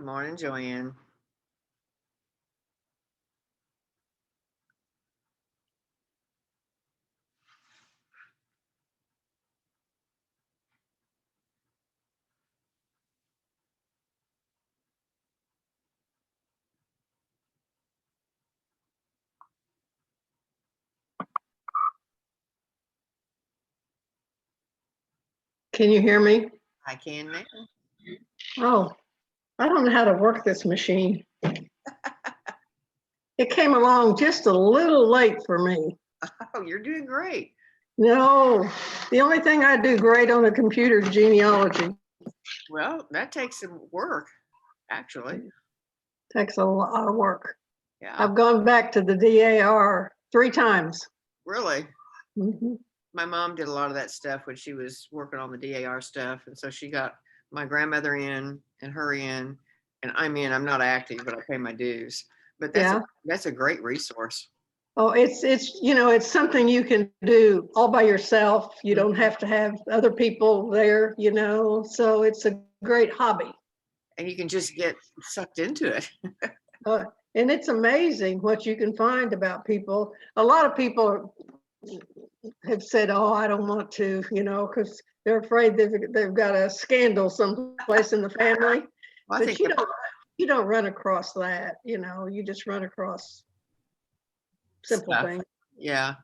morning, Joanne. Can you hear me? I can now. Oh, I don't know how to work this machine. It came along just a little late for me. Oh, you're doing great. No, the only thing I do great on a computer is genealogy. Well, that takes some work, actually. Takes a lot of work. Yeah, I've gone back to the DAR 3 times. really. Mhm. My mom did a lot of that stuff when she was working on the DAR stuff. And so she got my grandmother in and her in, and I'm in. I'm not active, but I pay my dues. But Yeah. that's a great resource. Oh, it's something you can do all by yourself. You don't have to have other people there, so it's a great hobby. And you can just get sucked into it. And it's amazing what you can find about people. A lot of people have said, "Oh, I don't want to," because they're afraid they've got a scandal someplace in the family. Well, But you don't run across that. You just run across simple stuff. things. Yeah.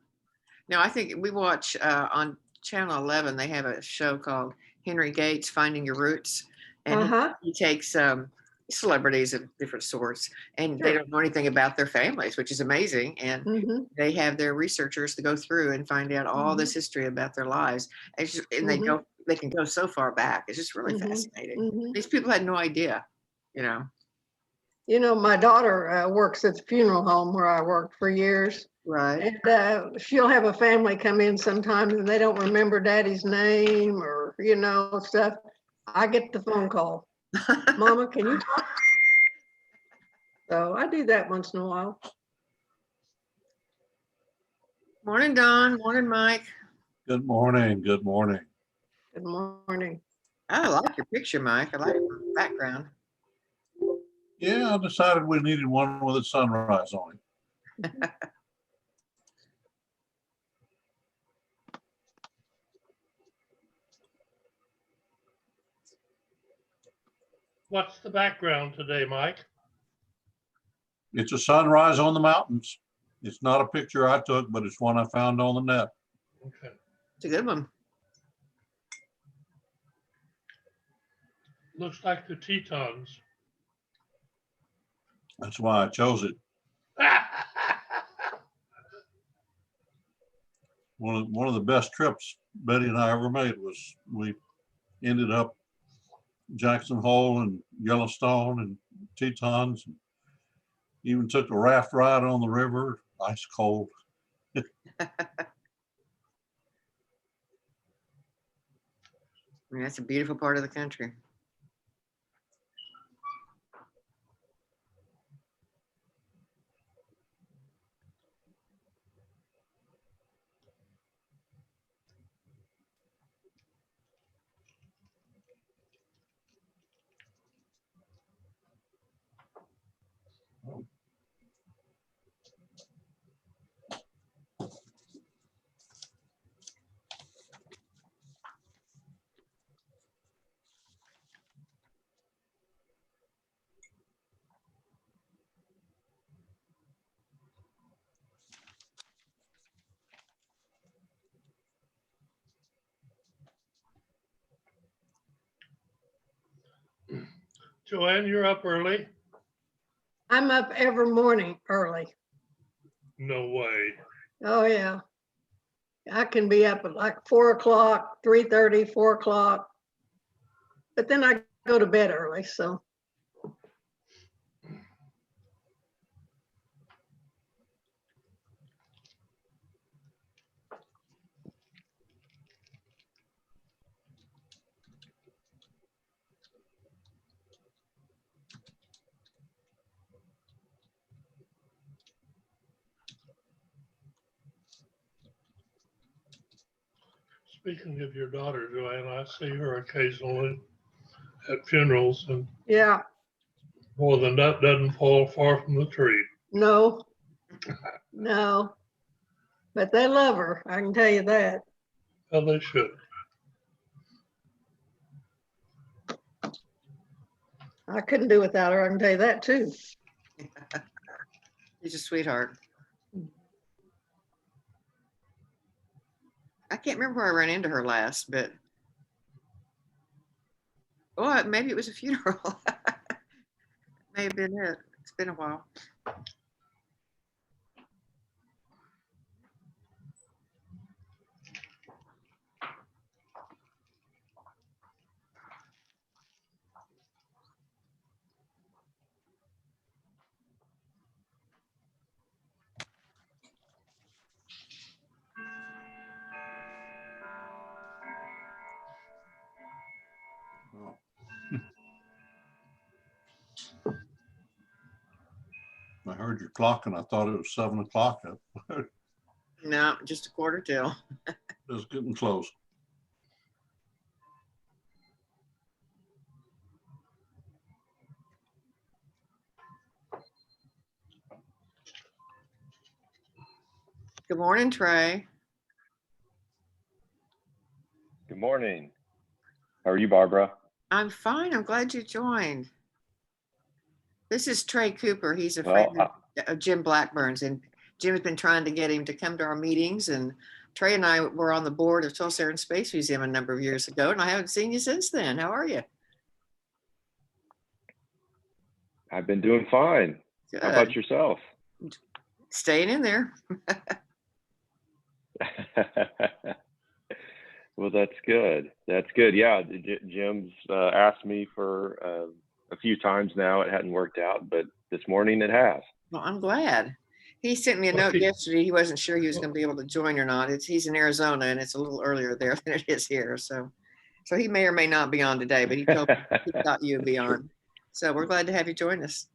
No, I think we watch on Channel 11. They have a show called Henry Gates Finding Your Roots, and he takes celebrities of different sorts, and they don't know anything about their families, which is amazing. And they have their researchers to go through and find out all this history about their lives, and they can go so far back. It's just really fascinating. These people had no idea, My daughter works at the funeral home where I worked for years. Right. And she'll have a family come in sometimes and they don't remember daddy's name or, stuff. I get the phone call. Mama, can you talk? So I do that once in a while. Morning, Don. Morning, Mike. Good morning. Good morning. Good morning. I like your picture, Mike. I like your background. Yeah, I decided we needed one with a sunrise on it. What's the background today, Mike? It's a sunrise on the mountains. It's not a picture I took, but it's one I found on the net. Okay. It's a good one. Looks like the Tetons. That's why I chose it. One of the best trips Betty and I ever made was we ended up Jackson Hole and Yellowstone and Tetons. And even took a raft ride on the river, ice cold. That's a beautiful part of the country. Joanne, you're up early? I'm up every morning early. No way. Oh, yeah. I can be up at like 4 o'clock, 3:30, 4 o'clock. But then I go to bed early, so. Speaking of your daughter, Joanne, I see her occasionally at funerals, and Yeah. Well, the nut doesn't fall far from the tree. No, no. But they love her, I can tell you that. Well, they should. I couldn't do without her, I can tell you that too. She's a sweetheart. I can't remember where I ran into her last, but oh, maybe it was a funeral. May have been it. It's been a while. Oh. I heard your clock and I thought it was 7 o'clock. No, just a quarter till. It's getting close. Good morning, Trey. Good morning. How are you, Barbara? I'm fine. I'm glad you joined. This is Trey Cooper. He's a Well, friend of Jim Blackburn's, and Jim's been trying to get him to come to our meetings. And Trey and I were on the board of Tulsa Air and Space Museum a number of years ago, and I haven't seen you since then. How are you? I've been doing fine. Good. How about yourself? Staying in there. Well, that's good. That's good. Yeah, Jim's asked me for a few times now. It hadn't worked out, but this morning it has. Well, I'm glad. He sent me a note yesterday. He wasn't sure he was going to be able to join or not. He's in Arizona, and it's a little earlier there than it is here. So he may or may not be on today, but he told me he thought you'd be on. So we're glad to have you join us.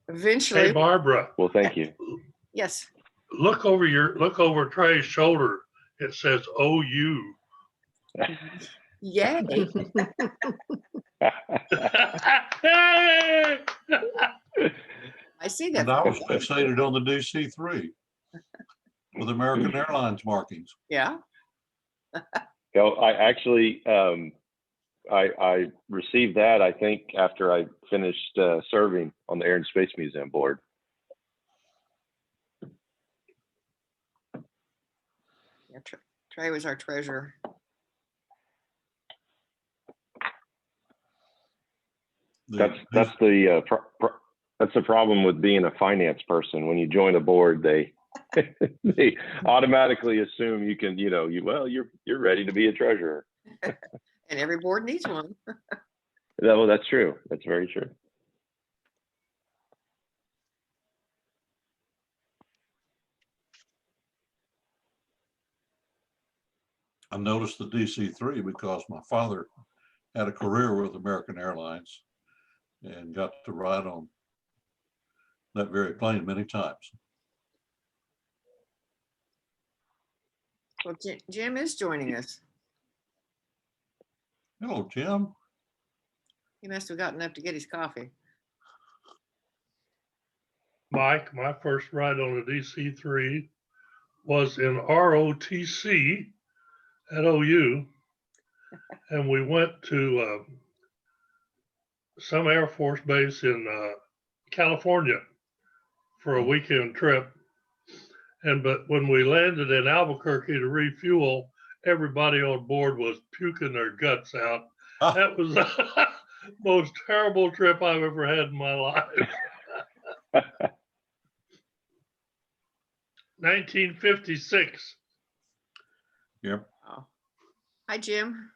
Eventually. Hey, Barbara. Well, thank you. Yes. Look over Trey's shoulder. It says OU. Yay. I see that. And I was fixated on the DC-3 with American Airlines markings. Yeah. I actually, I received that, I think, after I finished serving on the Air and Space Museum board. Yeah, Trey was our treasurer. That's the problem with being a finance person. When you join a board, they they automatically assume you can, you're ready to be a treasurer. And every board needs one. Well, that's true. That's very true. I noticed the DC-3 because my father had a career with American Airlines and got to ride on that very plane many times. Well, Jim is joining us. Hello, Jim. He must have gotten up to get his coffee. Mike, my first ride on a DC-3 was in ROTC at OU, and we went to some Air Force base in California for a weekend trip. But when we landed in Albuquerque to refuel, everybody on board was puking their guts out. That was the most terrible trip I've ever had in my life. 1956. Yep. Oh. Hi, Jim.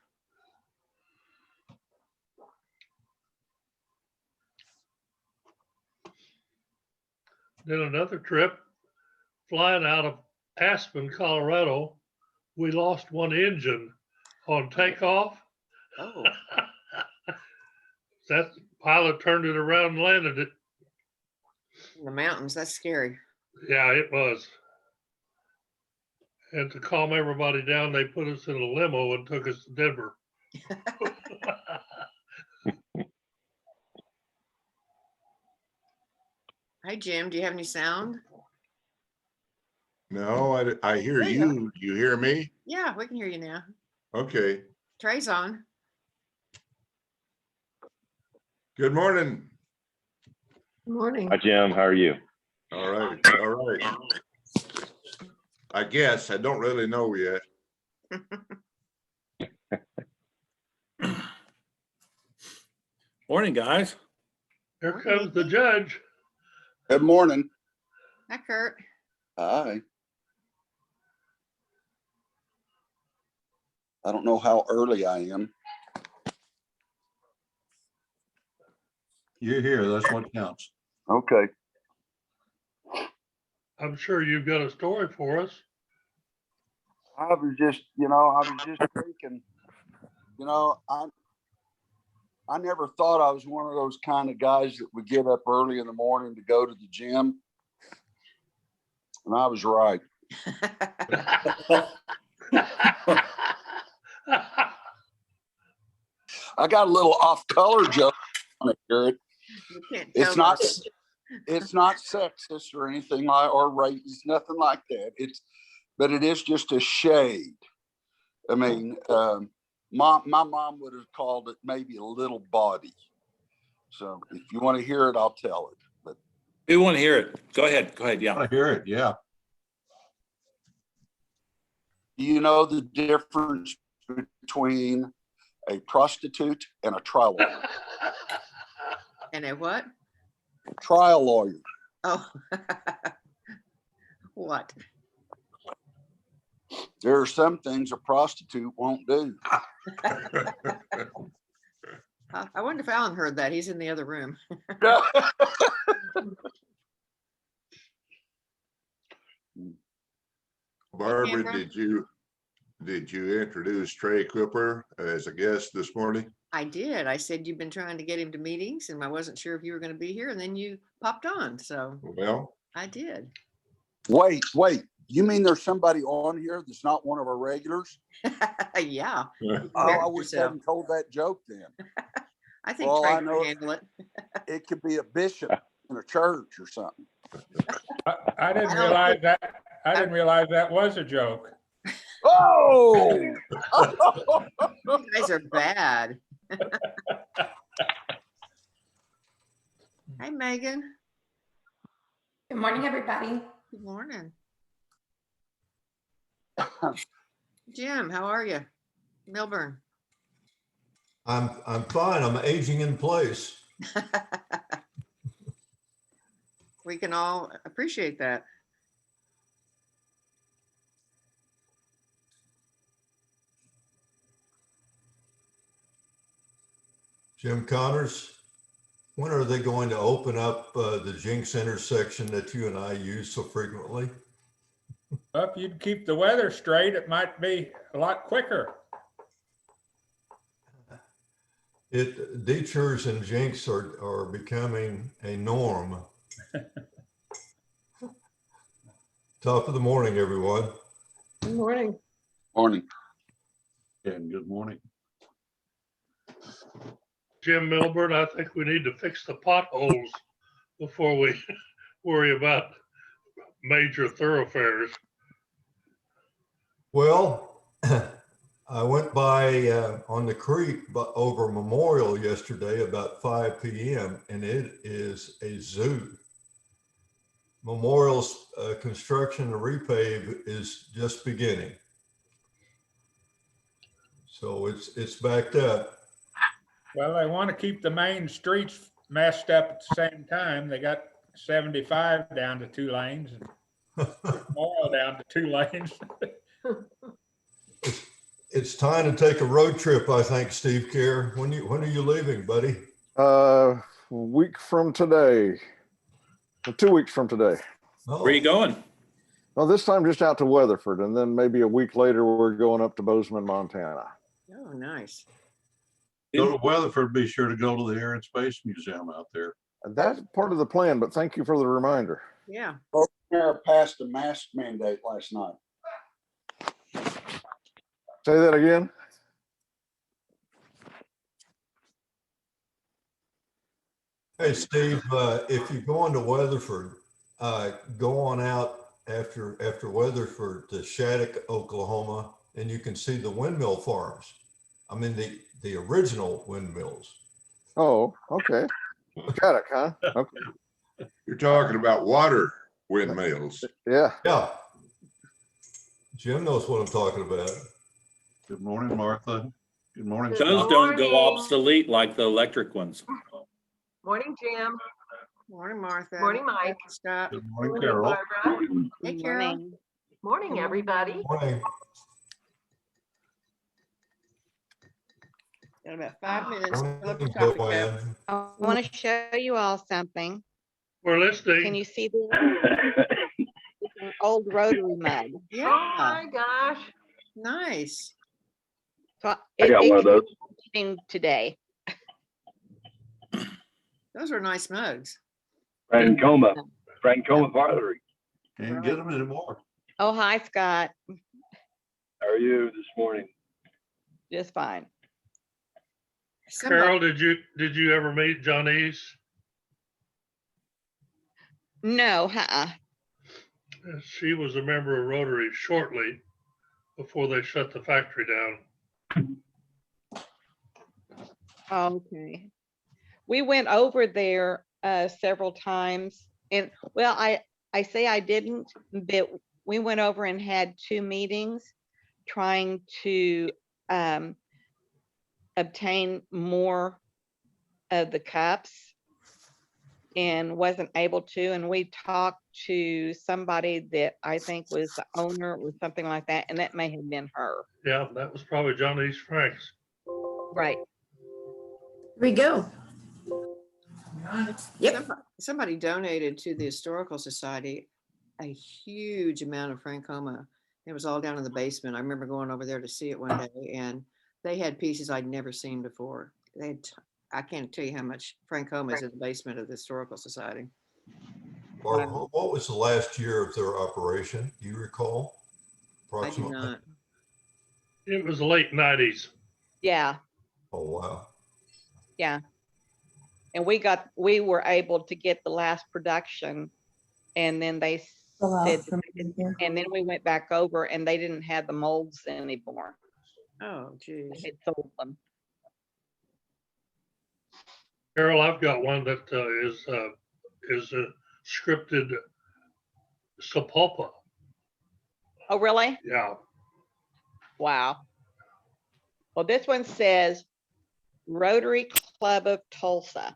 Then another trip, flying out of Aspen, Colorado, we lost one engine on takeoff. Oh. That pilot turned it around and landed it. In the mountains, that's scary. Yeah, it was. And to calm everybody down, they put us in a limo and took us to Denver. Hi, Jim. Do you have any sound? No, I hear There you go. you. You hear me? Yeah, we can hear you now. Okay. Trey's on. Good morning. Good morning. Hi, Jim. How are you? All right. All right. I guess I don't really know yet. Morning, guys. Here comes the judge. Good morning. Hi, Kurt. Hi. I don't know how early I am. You're here. That's what counts. Okay. I'm sure you've got a story for us. I was just thinking, I never thought I was one of those kind of guys that would get up early in the morning to go to the gym. And I was right. I got a little off color joke on it, Garrett. You can't It's tell not us. it's not sexist or anything like or racist, nothing like that. But it is just a shade. I mean, my mom would have called it maybe a little body. So if you want to hear it, I'll tell it. But We want to hear it. Go ahead. Go ahead. I Yeah. hear it. Yeah. you know the difference between a prostitute and a trial lawyer? And a what? Trial lawyer. Oh. What? There are some things a prostitute won't do. I wonder if Alan heard that. He's in the other room. Barbara, Amber? did you introduce Trey Cooper as a guest this morning? I did. I said you've been trying to get him to meetings and I wasn't sure if you were going to be here, and then you popped on. So Well, I did. Wait. You mean there's somebody on here that's not one of our regulars? Yeah. Oh, I Embarrass wish I yourself. hadn't told that joke then. I think Well, Trey I know can handle it. it could be a bishop in a church or something. I didn't I don't realize that. I didn't realize that was a joke. Oh! You guys are bad. Hi, Megan. Good morning, everybody. Good morning. Jim, how are you? Milburn. I'm fine. I'm aging in place. We can all appreciate that. Jim Connors, when are they going to open up the Jinx intersection that you and I use so frequently? Well, if you'd keep the weather straight, it might be a lot quicker. Detours and Jinx are becoming a norm. Top of the morning, everyone. Good morning. Morning. And good morning. Jim Milburn, I think we need to fix the potholes before we worry about major thoroughfares. Well, I went by on the creek over Memorial yesterday about 5 p.m. and it is a zoo. Memorial's construction and repave is just beginning. So it's backed up. Well, they want to keep the main streets messed up at the same time. They got 75 down to 2 lanes and Memorial down to 2 lanes. It's time to take a road trip, I think, Steve Kerr. When are you leaving, buddy? Week from today, 2 weeks from today. Oh, Where are you going? Well, this time just out to Weatherford, and then maybe a week later we're going up to Bozeman, Montana. Oh, nice. Go to Weatherford, be sure to go to the Air and Space Museum out there. And that's part of the plan, but thank you for the reminder. Yeah. Mayor passed a mask mandate last night. Say that again. Hey, Steve, if you go into Weatherford, go on out after Weatherford to Shattuck, Oklahoma, and you can see the windmill farms. I mean, the original windmills. Oh, okay. Shattuck, huh? Okay. You're talking about water windmills. Yeah. Yeah. Jim knows what I'm talking about. Good morning, Martha. Good morning, Good Those Scott. don't go morning. obsolete like the electric ones. Morning, Jim. Morning, Martha. Morning, Mike. Scott. Good morning, Morning, Carol. Barbara. Hey, Carol. Morning, everybody. Morning. Got about 5 minutes. Fill up your Morning, coffee cup. Joanne. I want to show you all something. We're listening. Can you see this? It's an old rotary mug. Oh Yeah, my gosh. nice. So I got one of those. today. Those are nice mugs. Francoma Farthery. Can't get them anymore. Oh, hi, Scott. How are you this morning? Just fine. Carol, did you ever meet Johnny's? No, She was a member of Rotary shortly before they shut the factory down. Okay. We went over there several times, and well, I say I didn't, but we went over and had 2 meetings trying to obtain more of the cups, and wasn't able to. And we talked to somebody that I think was the owner or something like that, and that may have been her. Yeah, that was probably Johnny's Franks. Right. Here we go. Yep. Somebody donated to the Historical Society a huge amount of Francoma. It was all down in the basement. I remember going over there to see it one day, and they had pieces I'd never seen before. They had, I can't tell you how much Francoma is in the basement of the Historical Society. Barbara, what was the last year of their operation? Do you recall? Approximately? I do not. It was the late 90s. Yeah. Oh, wow. Yeah. And we were able to get the last production, and then they said, and then we went back over and they didn't have the molds anymore. Oh, geez. They had sold them. Carol, I've got one that is a scripted Sapulpa. Oh, really? Yeah. Wow. Well, this one says Rotary Club of Tulsa.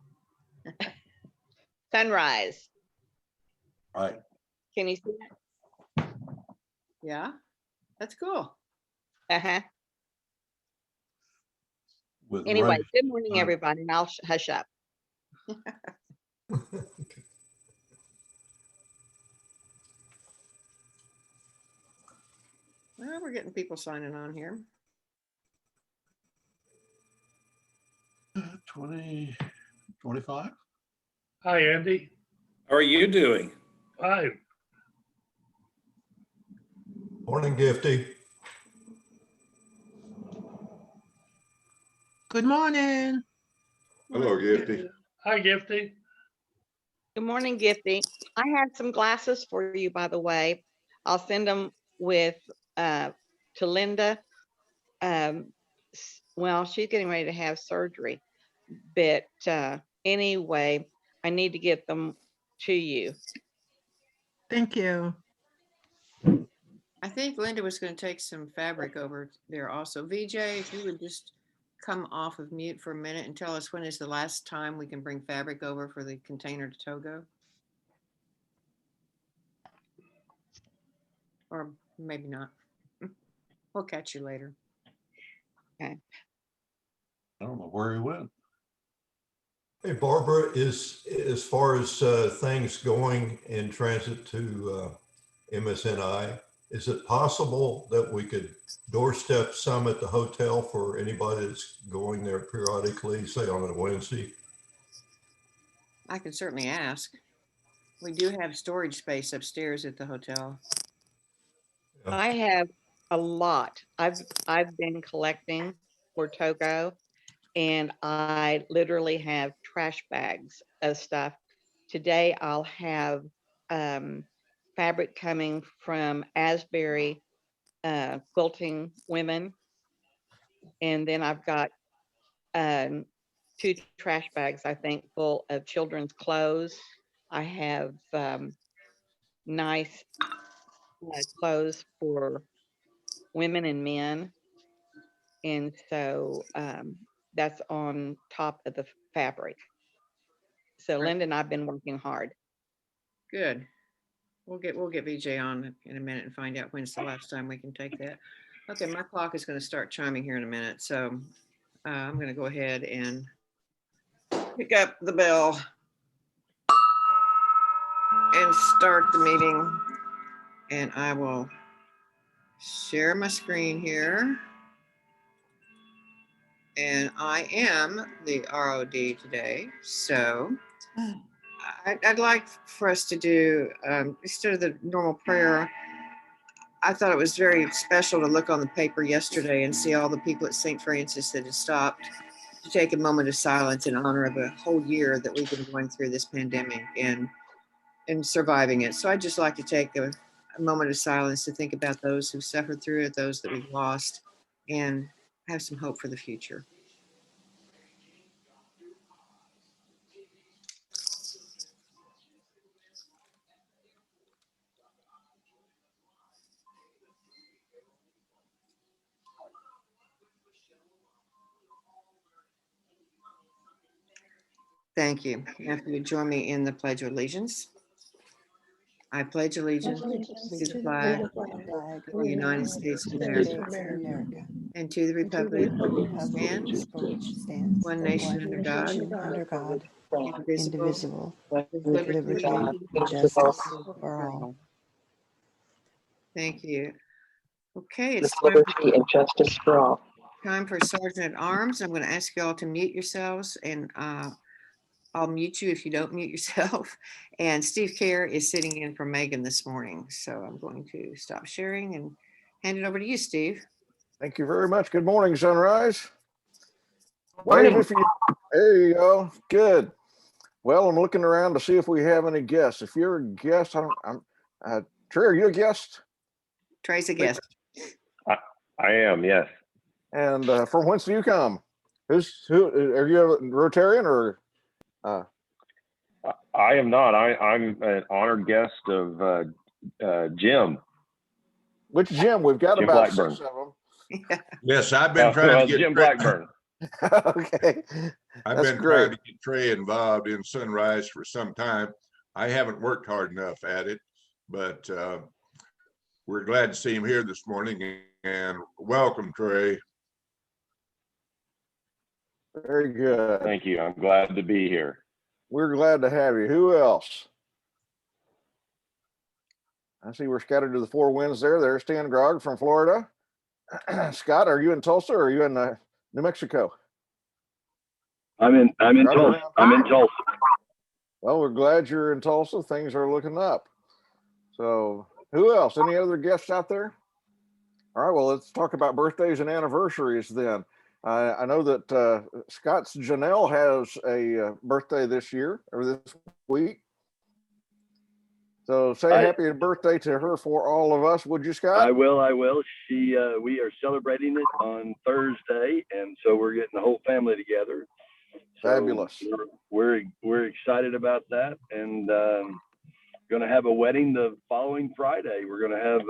Sunrise. Right. Can you see that? Yeah, that's cool. Uh-huh. With Anyway, rice. good morning, everybody, and I'll hush up. Well, we're getting people signing on here. 20, 25. Hi, Andy. How are you doing? Hi. Morning, Gifty. Good morning. Hello, Gifty. Hi, Gifty. Good morning, Gifty. I had some glasses for you, by the way. I'll send them with to Linda. Well, she's getting ready to have surgery, but anyway, I need to get them to you. Thank you. I think Linda was going to take some fabric over there also. VJ, if you would just come off of mute for a minute and tell us when is the last time we can bring fabric over for the container to Togo? Or maybe not. We'll catch you later. Okay. I don't know where he went. Hey, Barbara, as far as things going in transit to MSNI, is it possible that we could doorstep some at the hotel for anybody that's going there periodically, say on a Wednesday? I can certainly ask. We do have storage space upstairs at the hotel. I have a lot. I've been collecting for Togo, and I literally have trash bags of stuff. Today I'll have fabric coming from Asbury Quilting Women. And then I've got 2 trash bags, I think, full of children's clothes. I have nice clothes for women and men. And so that's on top of the fabric. So Linda and I've been working hard. Good. We'll get VJ on in a minute and find out when's the last time we can take that. Okay, my clock is going to start chiming here in a minute, so I'm going to go ahead and pick up the bell and start the meeting. And I will share my screen here. And I am the ROD today, so I'd like for us to do, instead of the normal prayer, I thought it was very special to look on the paper yesterday and see all the people at St. Francis that had stopped to take a moment of silence in honor of a whole year that we've been going through this pandemic and surviving it. So I'd just like to take a moment of silence to think about those who suffered through it, those that we've lost, and have some hope for the future. Thank you. Now, if you would join me in the Pledge of Allegiance. I pledge allegiance to the flag of the United States of America and to the republic which stands one nation under God, indivisible, with liberty and justice for all. Thank you. Okay, it's liberty and justice for all. time for Sergeant at Arms. I'm going to ask you all to mute yourselves, and I'll mute you if you don't mute yourself. And Steve Kerr is sitting in for Megan this morning. So I'm going to stop sharing and hand it over to you, Steve. Thank you very much. Good morning, Sunrise. Morning. There you go. Good. Well, I'm looking around to see if we have any guests. If you're a guest, Trey, are you a guest? Trey's a guest. I am, yes. And from whence do you come? Who are you, a Rotarian or? I am not. I'm an honored guest of Jim. Which Jim? We've got Jim about Blackburn. 6 of them. Yes, I've been trying to get Jim Blackburn. Okay. I've That's been great. trying to get Trey involved in Sunrise for some time. I haven't worked hard enough at it, but we're glad to see him here this morning, and welcome, Trey. Very good. Thank you. I'm glad to be here. We're glad to have you. Who else? I see we're scattered to the 4 winds there. There's Stan Grog from Florida. Scott, are you in Tulsa or are you in New Mexico? I'm in Tulsa. I'm in Tulsa. Well, we're glad you're in Tulsa. Things are looking up. So who else? Any other guests out there? All right, well, let's talk about birthdays and anniversaries then. I know that Scott's Janelle has a birthday this year or this week. So say happy birthday to her for all of us, would you, Scott? I will. We are celebrating it on Thursday, and so we're getting the whole family together. So fabulous. We're excited about that, and going to have a wedding the following Friday. We're going to have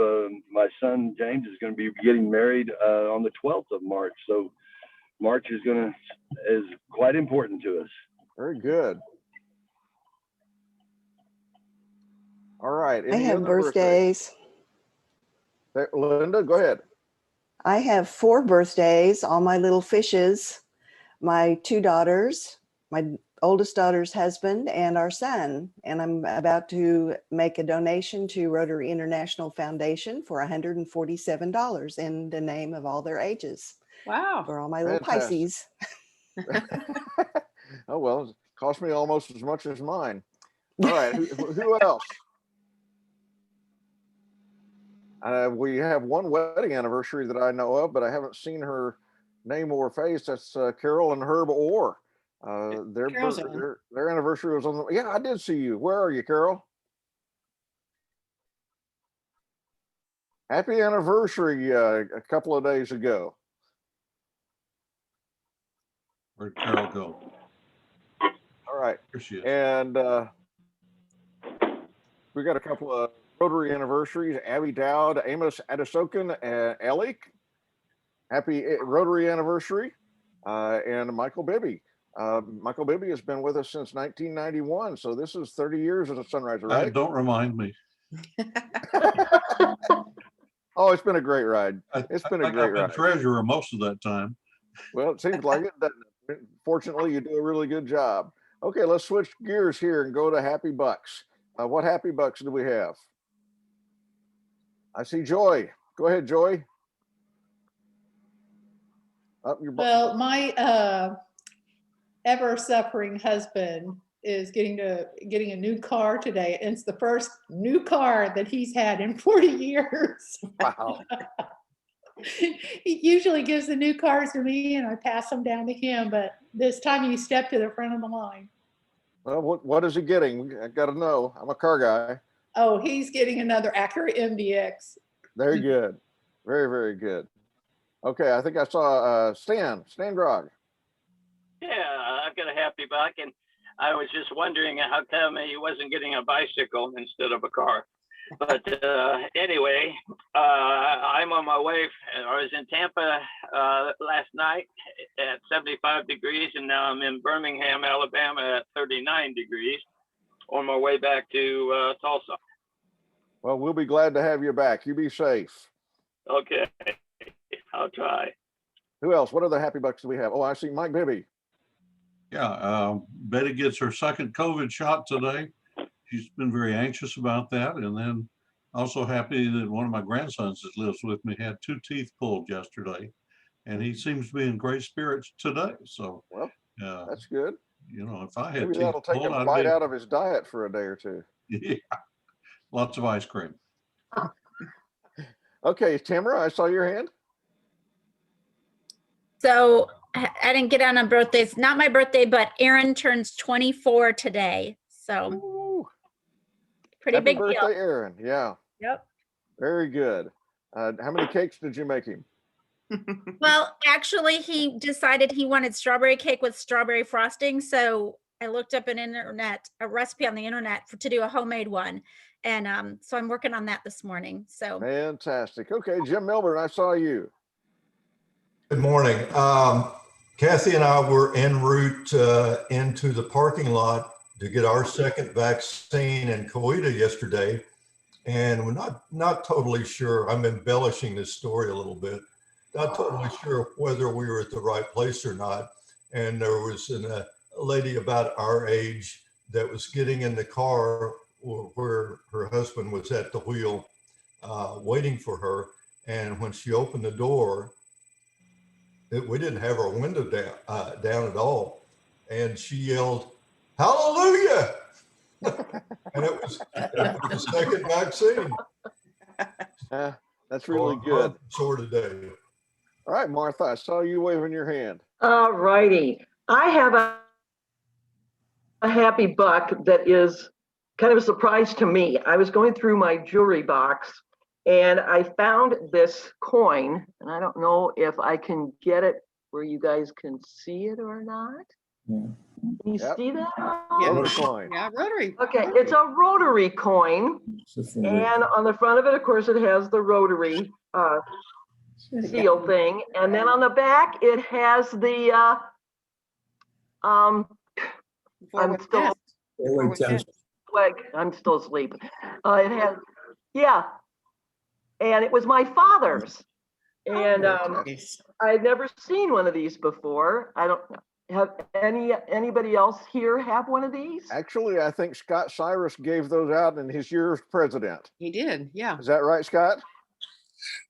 my son James is going to be getting married on the 12th of March. So March is quite important to us. Very good. All right. I have birthdays. Linda, go ahead. I have 4 birthdays, all my little fishes, my 2 daughters, my oldest daughter's husband, and our son. And I'm about to make a donation to Rotary International Foundation for $147 in the name of all their ages. Wow. For all my little Pisces. Oh, well, it cost me almost as much as mine. All right. Who else? We have one wedding anniversary that I know of, but I haven't seen her name or face. That's Carol and Herb Orr. Carol's on. Their anniversary was on the, yeah, I did see you. Where are you, Carol? Happy anniversary a couple of days ago. Where'd Carol go? All right. Here she is. And we got a couple of Rotary anniversaries, Abby Dowd, Amos Adesokan, and Elik. Happy Rotary anniversary. And Michael Bibby. Michael Bibby has been with us since 1991. So this is 30 years as a Sunriser, right? Don't remind me. Oh, it's been a great ride. It's been a great ride. I've been treasurer most of that time. Well, it seems like it, doesn't it? Fortunately, you do a really good job. Okay, let's switch gears here and go to Happy Bucks. What Happy Bucks do we have? I see Joy. Go ahead, Joy. Well, my ever suffering husband is getting a new car today. And it's the first new car that he's had in 40 years. Wow. He usually gives the new cars to me and I pass them down to him, but this time he stepped to the front of the line. Well, what is he getting? I got to know. I'm a car guy. Oh, he's getting another Acura MDX. Very good. Very, very good. Okay, I think I saw Stan Grog. Yeah, I've got a happy buck, and I was just wondering how come he wasn't getting a bicycle instead of a car. But anyway, I'm on my way. I was in Tampa last night at 75 degrees, and now I'm in Birmingham, Alabama at 39 degrees on my way back to Tulsa. Well, we'll be glad to have you back. You be safe. Okay, I'll try. Who else? What other Happy Bucks do we have? Oh, I see Mike Bibby. Yeah, Betty gets her second COVID shot today. She's been very anxious about that. And then also happy that one of my grandsons that lives with me had 2 teeth pulled yesterday. And he seems to be in great spirits today. So, well, that's good. You know, if I had maybe teeth that'll take pulled, a bite out of his diet for a day or two. Yeah, lots of ice cream. Okay, Tamara, I saw your hand. So I didn't get on birthdays. Not my birthday, but Aaron turns 24 today. So ooh, pretty happy big birthday, deal. Aaron. Yeah. Yep. Very good. How many cakes did you make him? Well, actually, he decided he wanted strawberry cake with strawberry frosting. So I looked up a recipe on the internet to do a homemade one. And so I'm working on that this morning. So fantastic. Okay, Jim Milburn, I saw you. Good morning. Kathy and I were en route into the parking lot to get our second vaccine in Coweta yesterday. And we're not totally sure. I'm embellishing this story a little bit. Not totally sure whether we were at the right place or not. And there was a lady about our age that was getting in the car where her husband was at the wheel waiting for her. And when she opened the door, we didn't have our window down at all. And she yelled, "Hallelujah!" And it was the second vaccine. That's really good. Sort of day. All right, Martha, I saw you waving your hand. All righty. I have a happy buck that is kind of a surprise to me. I was going through my jewelry box and I found this coin, and I don't know if I can get it where you guys can see it or not. Can you see that? Rotary coin. Yeah, rotary. Okay, it's a rotary coin. And on the front of it, of course, it has the rotary seal thing. And then on the back, it has the, I'm still asleep. It has, yeah. And it was my father's. And I've never seen one of these before. I don't have anybody else here have one of these? Actually, I think Scott Cyrus gave those out in his year as president. He did, yeah. Is that right, Scott?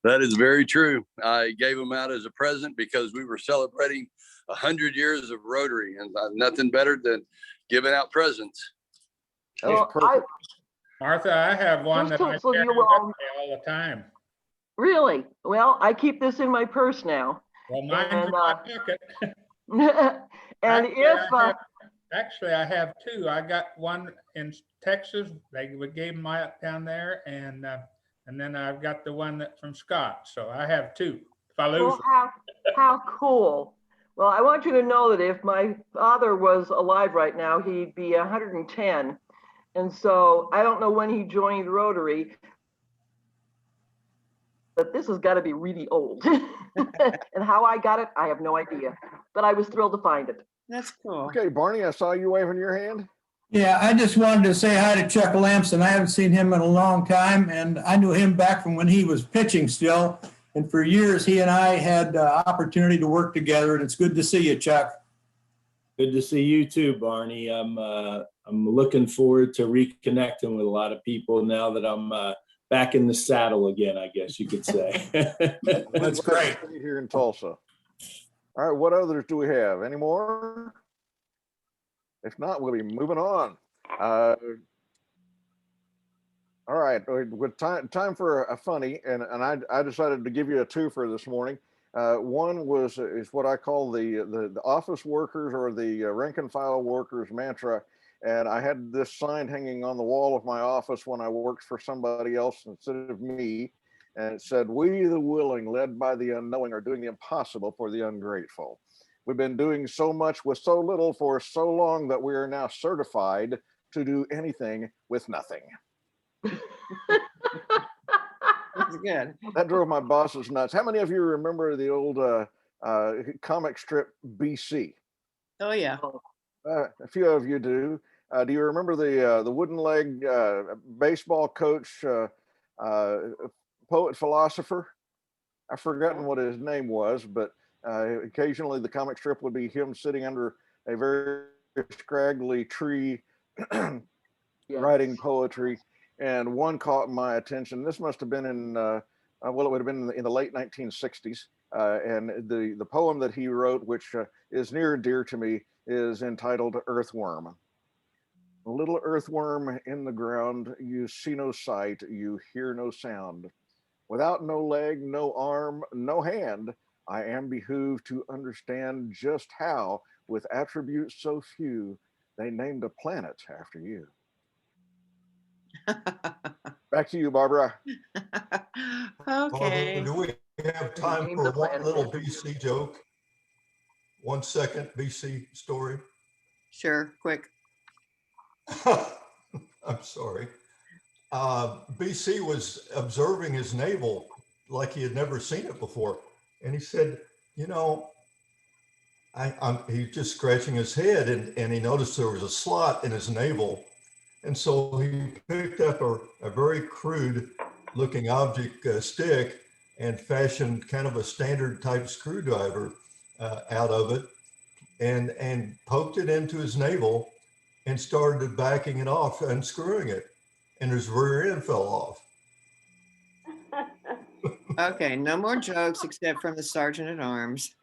That is very true. I gave them out as a present because we were celebrating 100 years of Rotary, and nothing better than giving out presents. That was perfect. Martha, I have one that I carry with me all the time. Really? Well, I keep this in my purse now. Well, mine's in my pocket. And Actually, I have two. I got one in Texas. They gave them out down there, and then I've got the one that from Scott. So I have two. If I lose, well, how cool. Well, I want you to know that if my father was alive right now, he'd be 110. And so I don't know when he joined Rotary, but this has got to be really old. And how I got it, I have no idea. But I was thrilled to find it. That's cool. Okay, Barney, I saw you waving your hand. Yeah, I just wanted to say hi to Chuck Lamson. I haven't seen him in a long time, and I knew him back from when he was pitching still. And for years, he and I had opportunity to work together, and it's good to see you, Chuck. Good to see you too, Barney. I'm looking forward to reconnecting with a lot of people now that I'm back in the saddle again, I guess you could say. That's great. Here in Tulsa. All right, what others do we have? Any more? If not, we'll be moving on. All right, with time for a funny, and I decided to give you a twofer this morning. One is what I call the office workers or the rank and file workers mantra. And I had this sign hanging on the wall of my office when I worked for somebody else instead of me. And it said, "We the willing, led by the unknowing, are doing the impossible for the ungrateful." We've been doing so much with so little for so long that we are now certified to do anything with nothing. That's good. That drove my bosses nuts. How many of you remember the old comic strip BC? Oh, yeah. A few of you do. Do you remember the wooden leg baseball coach, poet philosopher? I've forgotten what his name was, but occasionally the comic strip would be him sitting under a very scraggly tree writing poetry. And one caught my attention. This must have been in, well, it would have been in the late 1960s. And the poem that he wrote, which is near and dear to me, is entitled Earthworm. A little earthworm in the ground, you see no sight, you hear no sound. Without no leg, no arm, no hand, I am behooved to understand just how, with attributes so few, they named a planet after you. Back to you, Barbara. Okay. Barbara, do we have time for one little BC joke? 1 second BC story? Sure, quick. I'm sorry. BC was observing his navel like he had never seen it before. And he said, you know, he's just scratching his head and he noticed there was a slot in his navel. And so he picked up a very crude looking object stick and fashioned kind of a standard type screwdriver out of it and poked it into his navel and started backing it off, unscrewing it, and his rear end fell off. Okay, no more jokes except from the Sergeant at Arms.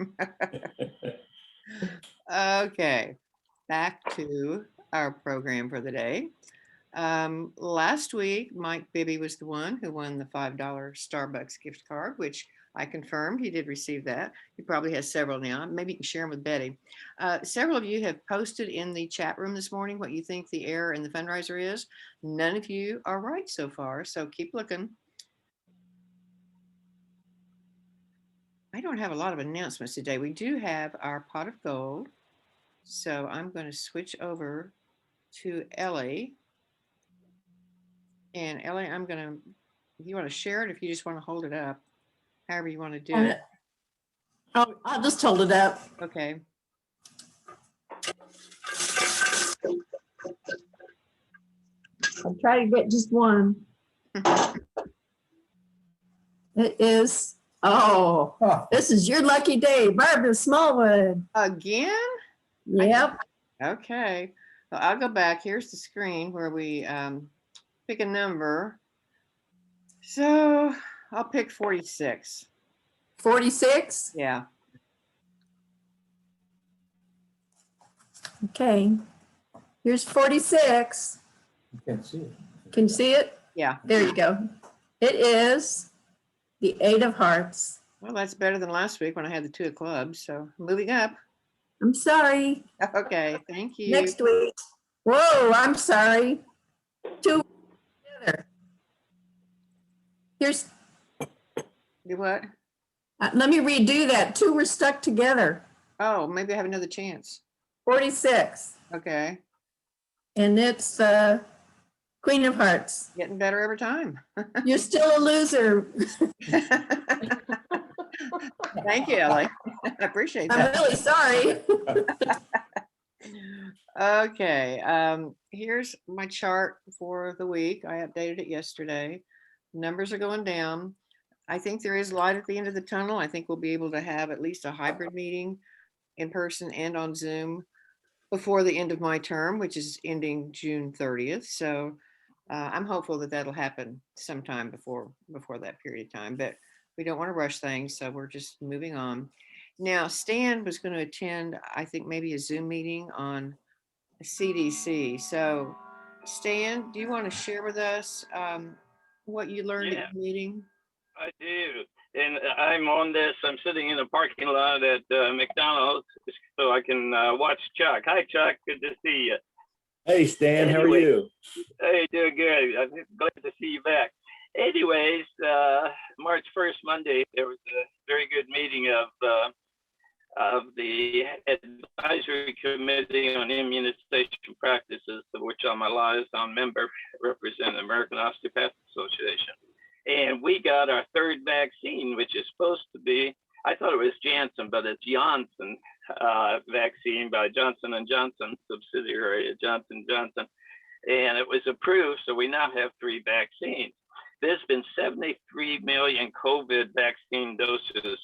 Okay, back to our program for the day. Last week, Mike Bibby was the one who won the $5 Starbucks gift card, which I confirmed he did receive that. He probably has several now. Maybe you can share them with Betty. Several of you have posted in the chat room this morning what you think the error in the fundraiser is. None of you are right so far, so keep looking. I don't have a lot of announcements today. We do have our pot of gold. So I'm going to switch over to Ellie. And Ellie, I'm going to, if you want to share it, if you just want to hold it up, however you want to do it. I'll just hold it up. Okay. I'll try to get just one. It is, this is your lucky day, Barbara Smallwood. Again? Yep. Okay. Well, I'll go back. Here's the screen where we pick a number. So I'll pick 46. 46? Yeah. Okay. Here's 46. You can't see it. Can you see it? Yeah. There you go. It is the 8 of Hearts. Well, that's better than last week when I had the 2 of Clubs. So moving up. I'm sorry. Okay, thank you. Next week. Whoa, I'm sorry. 2 weeks together. Here's, Do what? let me redo that. 2 were stuck together. Oh, maybe I have another chance. 46. Okay. And it's Queen of Hearts. Getting better every time. You're still a loser. Thank you, Ellie. I appreciate I'm that. really sorry. Okay, here's my chart for the week. I updated it yesterday. Numbers are going down. I think there is light at the end of the tunnel. I think we'll be able to have at least a hybrid meeting in person and on Zoom before the end of my term, which is ending June 30th. So I'm hopeful that that'll happen sometime before that period of time, but we don't want to rush things. So we're just moving on. Now, Stan was going to attend, I think maybe a Zoom meeting on CDC. So Stan, do you want to share with us what you learned at the meeting? I do. And I'm on this. I'm sitting in a parking lot at McDonald's so I can watch Chuck. Hi, Chuck. Good to see you. Hey, Stan. How are you? Hey, doing good. I'm glad to see you back. Anyways, March 1st, Monday, there was a very good meeting of the Advisory Committee on Immunization Practices, of which I'm a liaison member, representing the American Osteopathic Association. And we got our third vaccine, which is supposed to be, I thought it was Janssen, but it's Janssen vaccine by Johnson & Johnson, subsidiary of Johnson & Johnson. And it was approved, so we now have 3 vaccines. There's been 73 million COVID vaccine doses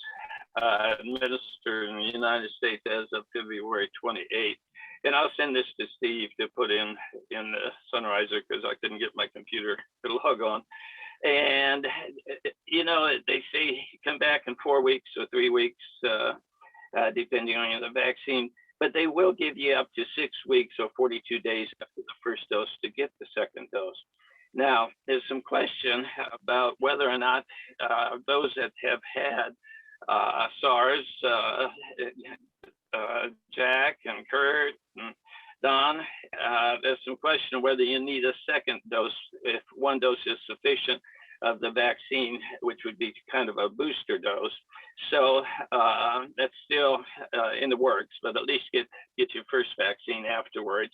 administered in the United States as of February 28th. And I'll send this to Steve to put in the Sunriser because I couldn't get my computer to log on. And, you know, they say come back in 4 weeks or 3 weeks, depending on the vaccine, but they will give you up to 6 weeks or 42 days after the first dose to get the second dose. Now, there's some question about whether or not those that have had SARS, Jack and Kurt and Don, there's some question whether you need a second dose, if 1 dose is sufficient of the vaccine, which would be kind of a booster dose. So that's still in the works, but at least get your first vaccine afterwards.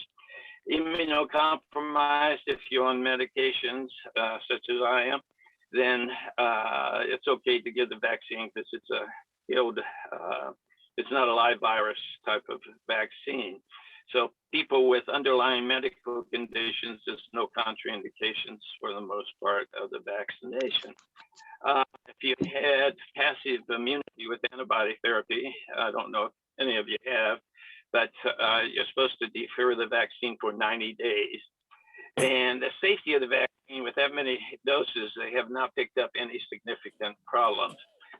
Immunocompromised, if you're on medications such as I am, then it's okay to give the vaccine because it's a killed, it's not a live virus type of vaccine. So people with underlying medical conditions, there's no contraindications for the most part of the vaccination. If you had passive immunity with antibody therapy, I don't know if any of you have, but you're supposed to defer the vaccine for 90 days. And the safety of the vaccine, with that many doses, they have not picked up any significant problems,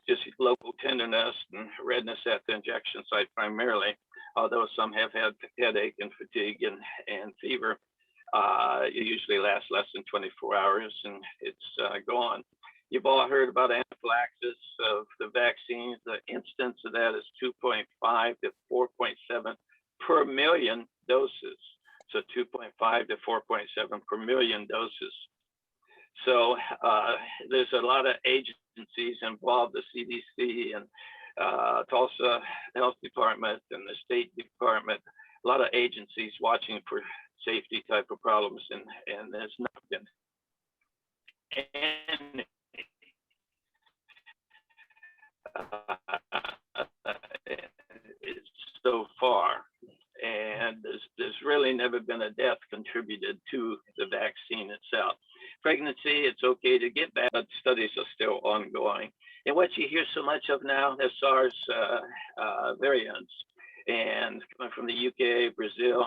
just local tenderness and redness at the injection site primarily, although some have had headache and fatigue and fever. It usually lasts less than 24 hours and it's gone. You've all heard about anaphylaxis of the vaccines. The incidence of that is 2.5 to 4.7 per million doses. So 2.5 to 4.7 per million doses. So there's a lot of agencies involved, the CDC and Tulsa Health Department and the State Department, a lot of agencies watching for safety type of problems, and there's not been any so far. And there's really never been a death contributed to the vaccine itself. Pregnancy, it's okay to get back, but studies are still ongoing. And what you hear so much of now, the SARS variants, and coming from the UK, Brazil,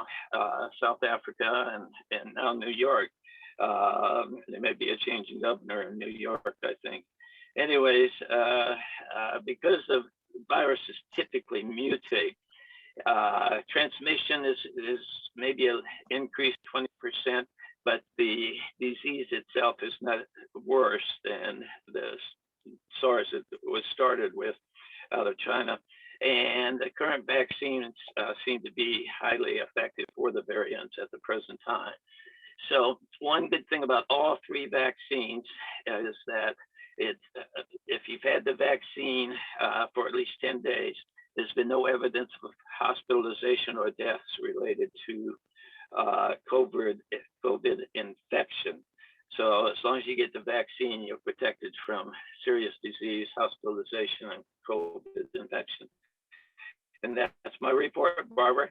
South Africa, and now New York. There may be a change in governor in New York, I think. Anyways, because the viruses typically mutate, transmission is maybe increased 20%, but the disease itself is not worse than the SARS that was started with out of China. And the current vaccine seem to be highly effective for the variants at the present time. So one good thing about all three vaccines is that if you've had the vaccine for at least 10 days, there's been no evidence of hospitalization or deaths related to COVID infection. So as long as you get the vaccine, you're protected from serious disease, hospitalization, and COVID infection. And that's my report, Barbara.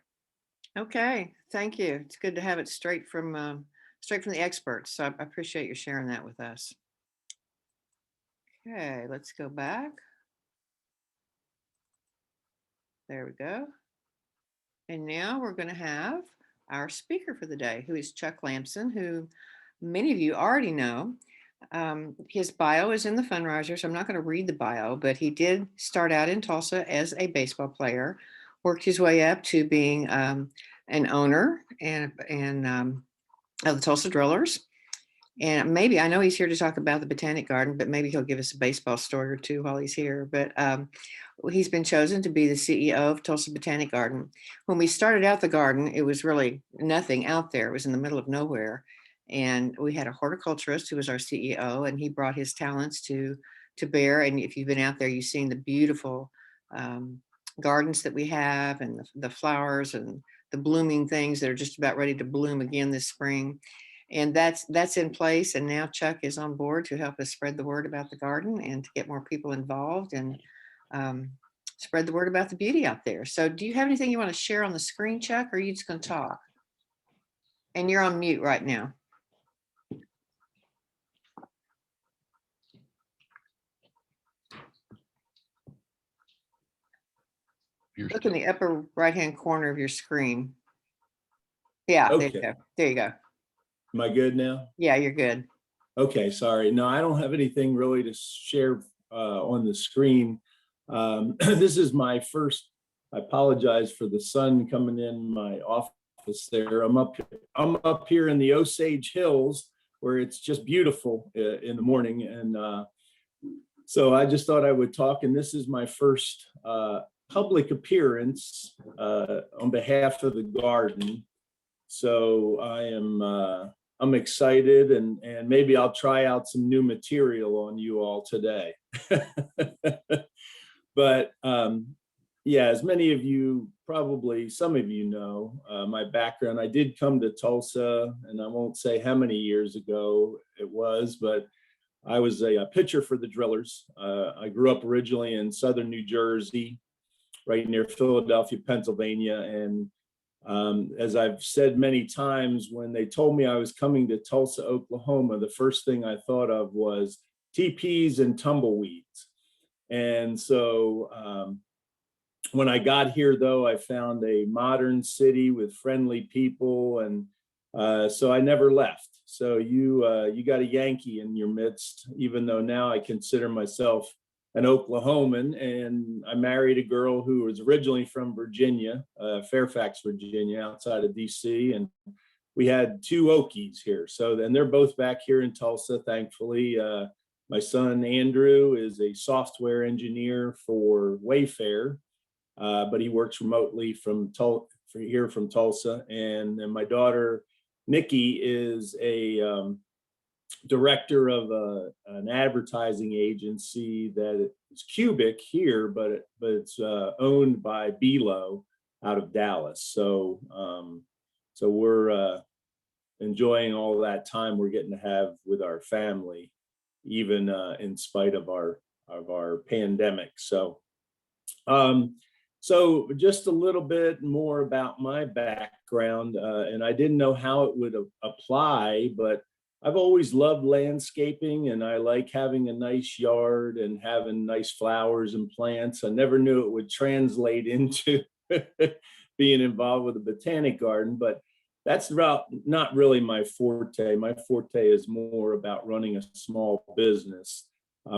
Okay, thank you. It's good to have it straight from the experts. So I appreciate you sharing that with us. Okay, let's go back. There we go. And now we're going to have our speaker for the day, who is Chuck Lamson, who many of you already know. His bio is in the Fundraiser, so I'm not going to read the bio, but he did start out in Tulsa as a baseball player, worked his way up to being an owner and of the Tulsa Drillers. And maybe, I know he's here to talk about the Botanic Garden, but maybe he'll give us a baseball story or two while he's here. But he's been chosen to be the CEO of Tulsa Botanic Garden. When we started out the garden, it was really nothing out there. It was in the middle of nowhere. And we had a horticulturist who was our CEO, and he brought his talents to bear. And if you've been out there, you've seen the beautiful gardens that we have, and the flowers and the blooming things that are just about ready to bloom again this spring. And that's in place. And now Chuck is on board to help us spread the word about the garden and to get more people involved and spread the word about the beauty out there. So do you have anything you want to share on the screen, Chuck, or are you just going to talk? And you're on mute right now. Look in the upper right-hand corner of your screen. Yeah, Okay. there you go. There you go. Am I good now? Yeah, you're good. Okay, sorry. No, I don't have anything really to share on the screen. This is my first, I apologize for the sun coming in my office there. I'm up here in the Osage Hills where it's just beautiful in the morning. And so I just thought I would talk, and this is my first public appearance on behalf of the garden. So I'm excited, and maybe I'll try out some new material on you all today. But yeah, as many of you, probably some of you know, my background, I did come to Tulsa, and I won't say how many years ago it was, but I was a pitcher for the Drillers. I grew up originally in southern New Jersey, right near Philadelphia, Pennsylvania. And as I've said many times, when they told me I was coming to Tulsa, Oklahoma, the first thing I thought of was teepees and tumbleweeds. And so when I got here, though, I found a modern city with friendly people, and so I never left. So you got a Yankee in your midst, even though now I consider myself an Oklahoman, and I married a girl who was originally from Virginia, Fairfax, Virginia, outside of DC, and we had two Okies here. So then they're both back here in Tulsa, thankfully. My son Andrew is a software engineer for Wayfair, but he works remotely from here from Tulsa. And then my daughter Nikki is a director of an advertising agency that is Cubic here, but it's owned by Belo out of Dallas. So so we're enjoying all that time we're getting to have with our family, even in spite of our pandemic. So so just a little bit more about my background, and I didn't know how it would apply, but I've always loved landscaping, and I like having a nice yard and having nice flowers and plants. I never knew it would translate into being involved with the Botanic Garden, but that's not really my forte. My forte is more about running a small business.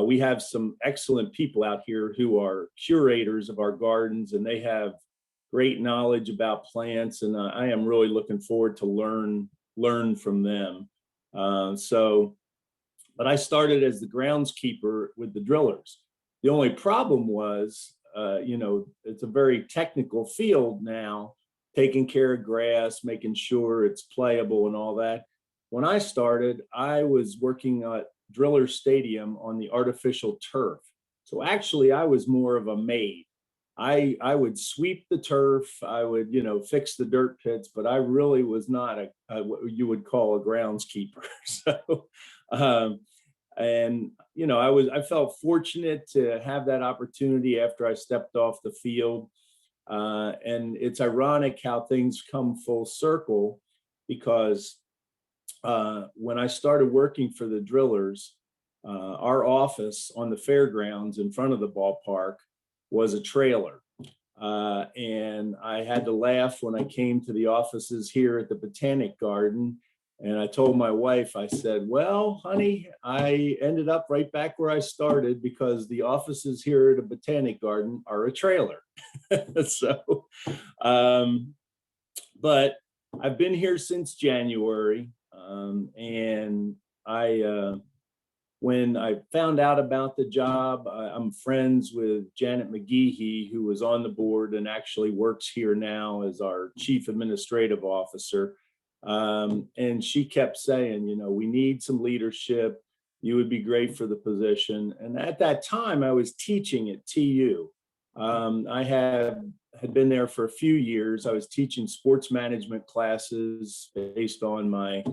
We have some excellent people out here who are curators of our gardens, and they have great knowledge about plants, and I am really looking forward to learn from them. But I started as the groundskeeper with the Drillers. The only problem was, it's a very technical field now, taking care of grass, making sure it's playable and all that. When I started, I was working at Driller Stadium on the artificial turf. So actually I was more of a maid. I would sweep the turf, I would, fix the dirt pits, but I really was not what you would call a groundskeeper. So, I felt fortunate to have that opportunity after I stepped off the field. And it's ironic how things come full circle, because when I started working for the Drillers, our office on the fairgrounds in front of the ballpark was a trailer. And I had to laugh when I came to the offices here at the Botanic Garden. And I told my wife, I said, well, honey, I ended up right back where I started, because the offices here at the Botanic Garden are a trailer. So, but I've been here since January. And when I found out about the job, I'm friends with Janet McGeehee, who was on the board and actually works here now as our chief administrative officer. And she kept saying, we need some leadership. You would be great for the position. And at that time, I was teaching at TU. I had been there for a few years. I was teaching sports management classes based on my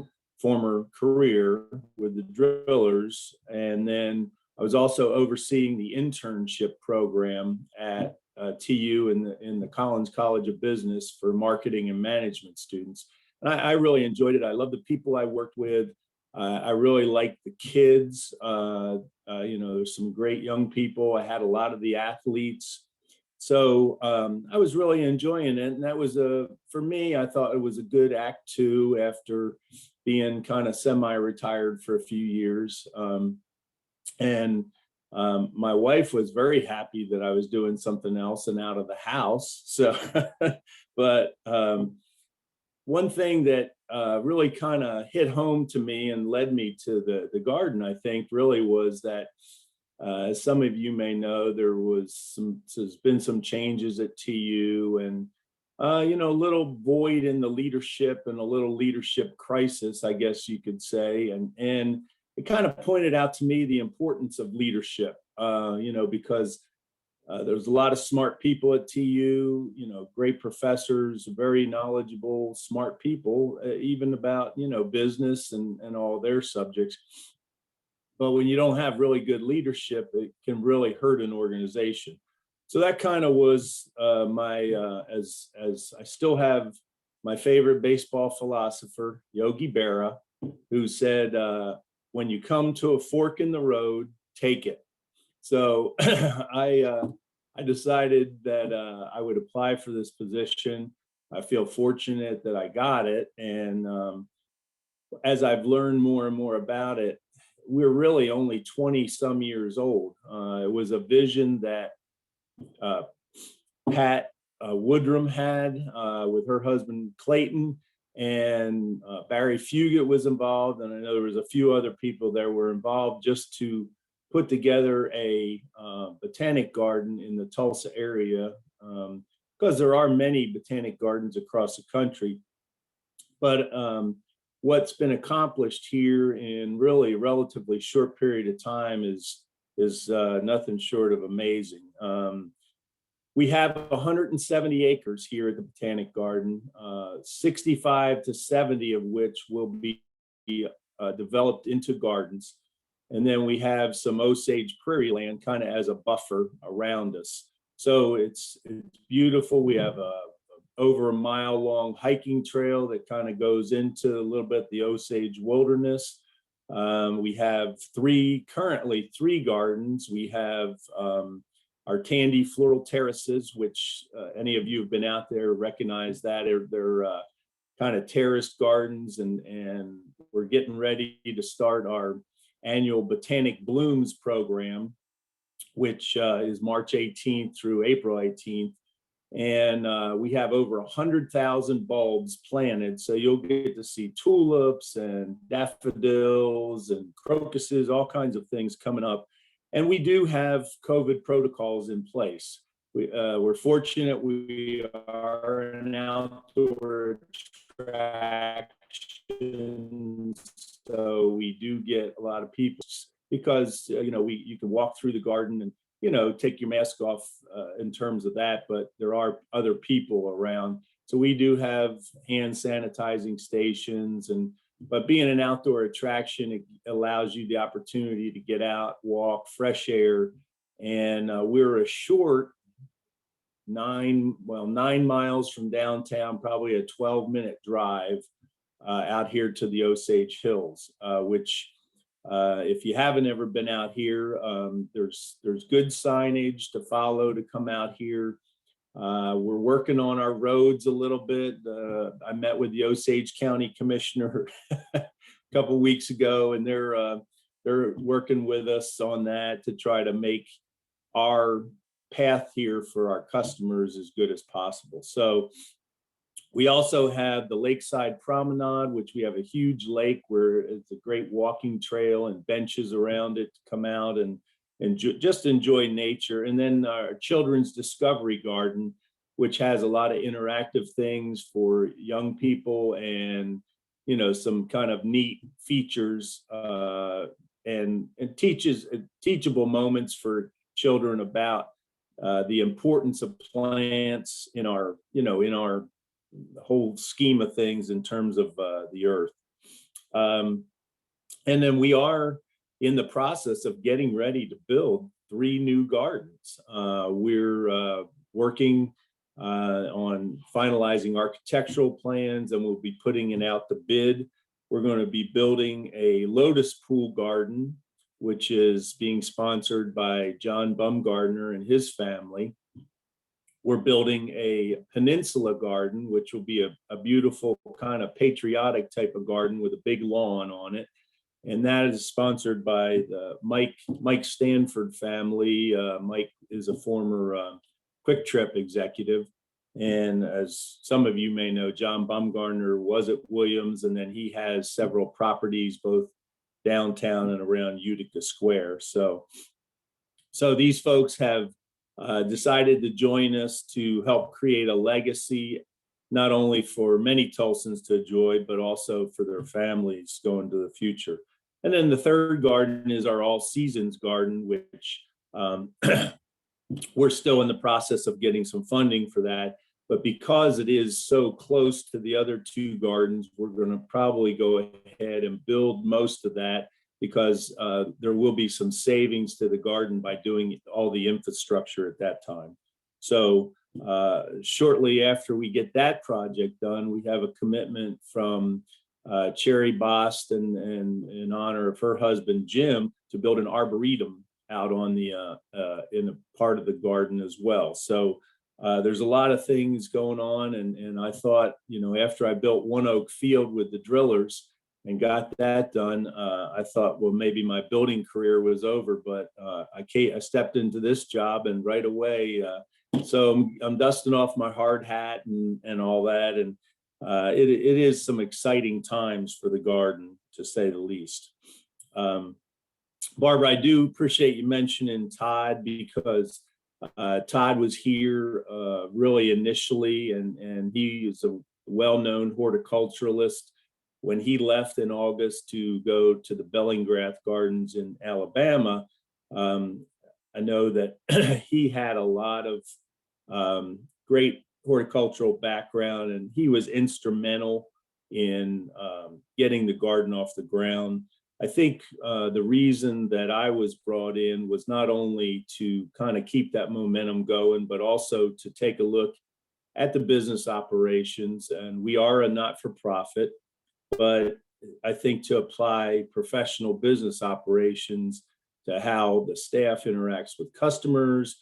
former career with the Drillers. And then I was also overseeing the internship program at TU in the Collins College of Business for marketing and management students. And I really enjoyed it. I love the people I worked with. I really liked the kids. There's some great young people. I had a lot of the athletes. So I was really enjoying it. And that was for me, I thought it was a good act two after being kind of semi-retired for a few years. And my wife was very happy that I was doing something else and out of the house. So, but one thing that really kind of hit home to me and led me to the garden, I think, really was that, as some of you may know, there's been some changes at TU, and a little void in the leadership and a little leadership crisis, I guess you could say. And it kind of pointed out to me the importance of leadership, because there's a lot of smart people at TU, great professors, very knowledgeable, smart people, even about, business and all their subjects. But when you don't have really good leadership, it can really hurt an organization. So that kind of was as I still have my favorite baseball philosopher, Yogi Berra, who said, when you come to a fork in the road, take it. So I decided that I would apply for this position. I feel fortunate that I got it. And as I've learned more and more about it, we're really only 20 some years old. It was a vision that Pat Woodrum had with her husband Clayton, and Barry Fugit was involved, and I know there was a few other people that were involved just to put together a botanic garden in the Tulsa area, because there are many botanic gardens across the country. But what's been accomplished here in really a relatively short period of time is nothing short of amazing. We have 170 acres here at the Botanic Garden, 65 to 70 of which will be developed into gardens. And then we have some Osage prairie land kind of as a buffer around us. So it's beautiful. We have over a mile long hiking trail that kind of goes into a little bit the Osage wilderness. We have currently three gardens. We have our Tandy floral terraces, which any of you have been out there recognize that they're kind of terraced gardens, and we're getting ready to start our annual Botanic Blooms program, which is March 18th through April 18th. And we have over 100,000 bulbs planted. So you'll get to see tulips and daffodils and crocuses, all kinds of things coming up. And we do have COVID protocols in place. we're fortunate we are an outdoor attraction, so we do get a lot of people because you can walk through the garden and take your mask off in terms of that, but there are other people around. So we do have hand sanitizing stations, but being an outdoor attraction, it allows you the opportunity to get out, walk, fresh air. And we're a short 9 miles from downtown, probably a 12-minute drive out here to the Osage Hills, which if you haven't ever been out here, there's good signage to follow to come out here. We're working on our roads a little bit. I met with the Osage County Commissioner a couple weeks ago, and they're working with us on that to try to make our path here for our customers as good as possible. So we also have the Lakeside Promenade, which we have a huge lake where it's a great walking trail and benches around it to come out and just enjoy nature. And then our Children's Discovery Garden, which has a lot of interactive things for young people and, some kind of neat features and teachable moments for children about the importance of plants in our whole scheme of things in terms of the earth. And then we are in the process of getting ready to build 3 new gardens. We're working on finalizing architectural plans, and we'll be putting it out to bid. We're going to be building a lotus pool garden, which is being sponsored by John Bumgardner and his family. We're building a peninsula garden, which will be a beautiful kind of patriotic type of garden with a big lawn on it. And that is sponsored by the Mike Stanford family. Mike is a former Quick Trip executive. And as some of you may know, John Bumgardner was at Williams, and then he has several properties both downtown and around Utica Square. So these folks have decided to join us to help create a legacy, not only for many Tulsans to enjoy, but also for their families going to the future. And then the third garden is our all seasons garden, which we're still in the process of getting some funding for that. But because it is so close to the other 2 gardens, we're going to probably go ahead and build most of that, because there will be some savings to the garden by doing all the infrastructure at that time. So shortly after we get that project done, we have a commitment from Cherry Bost and in honor of her husband, Jim, to build an arboretum out on in a part of the garden as well. So there's a lot of things going on. And I thought, after I built One Oak Field with the drillers and got that done, I thought, well, maybe my building career was over, but I stepped into this job, and right away, so I'm dusting off my hard hat and all that. And it is some exciting times for the garden, to say the least. Barbara, I do appreciate you mentioning Todd, because Todd was here really initially, and he is a well-known horticulturalist. When he left in August to go to the Bellingrath Gardens in Alabama, I know that he had a lot of great horticultural background, and he was instrumental in getting the garden off the ground. I think the reason that I was brought in was not only to kind of keep that momentum going, but also to take a look at the business operations. And we are a not-for-profit, but I think to apply professional business operations to how the staff interacts with customers,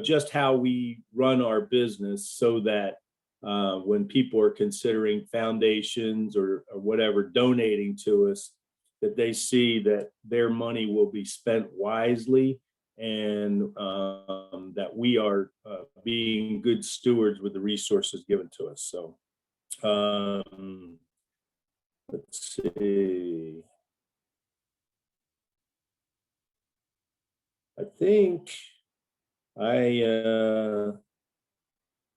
just how we run our business, so that when people are considering foundations or whatever donating to us, that they see that their money will be spent wisely, and that we are being good stewards with the resources given to us. So let's see. I think I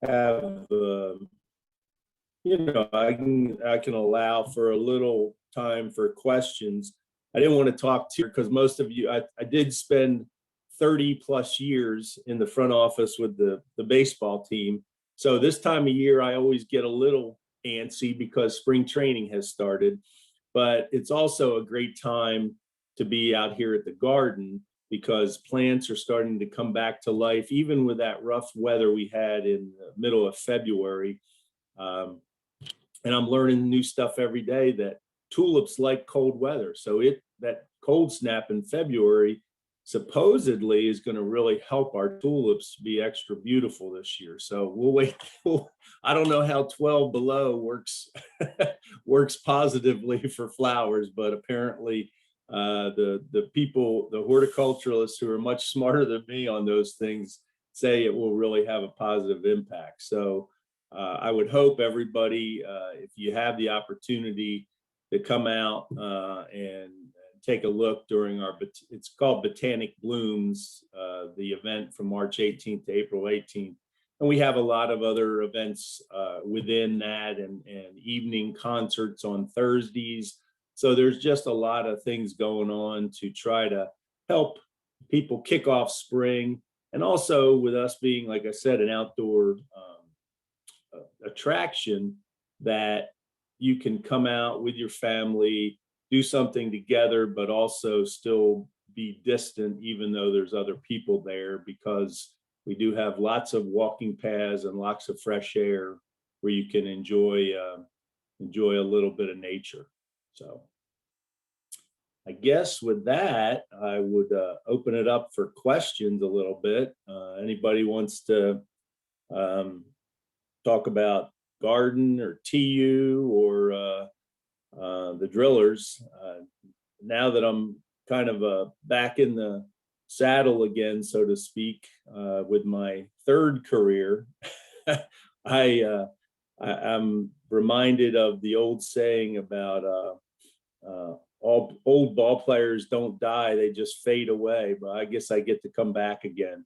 have, I can allow for a little time for questions. I didn't want to talk to you because most of you, I did spend 30 plus years in the front office with the baseball team. So this time of year, I always get a little antsy because spring training has started, but it's also a great time to be out here at the garden because plants are starting to come back to life, even with that rough weather we had in the middle of February. And I'm learning new stuff every day that tulips like cold weather. So that cold snap in February supposedly is going to really help our tulips be extra beautiful this year. So we'll wait. I don't know how 12 below works positively for flowers, but apparently the people, the horticulturalists who are much smarter than me on those things say it will really have a positive impact. So I would hope everybody, if you have the opportunity to come out and take a look during it's called Botanic Blooms, the event from March 18th to April 18th. And we have a lot of other events within that and evening concerts on Thursdays. So there's just a lot of things going on to try to help people kick off spring. And also with us being, like I said, an outdoor attraction, that you can come out with your family, do something together, but also still be distant, even though there's other people there, because we do have lots of walking paths and lots of fresh air where you can enjoy a little bit of nature. So I guess with that, I would open it up for questions a little bit. Anybody wants to talk about garden or TU or the drillers? Now that I'm kind of back in the saddle again, so to speak, with my third career, I'm reminded of the old saying about all old ball players don't die, they just fade away. But I guess I get to come back again.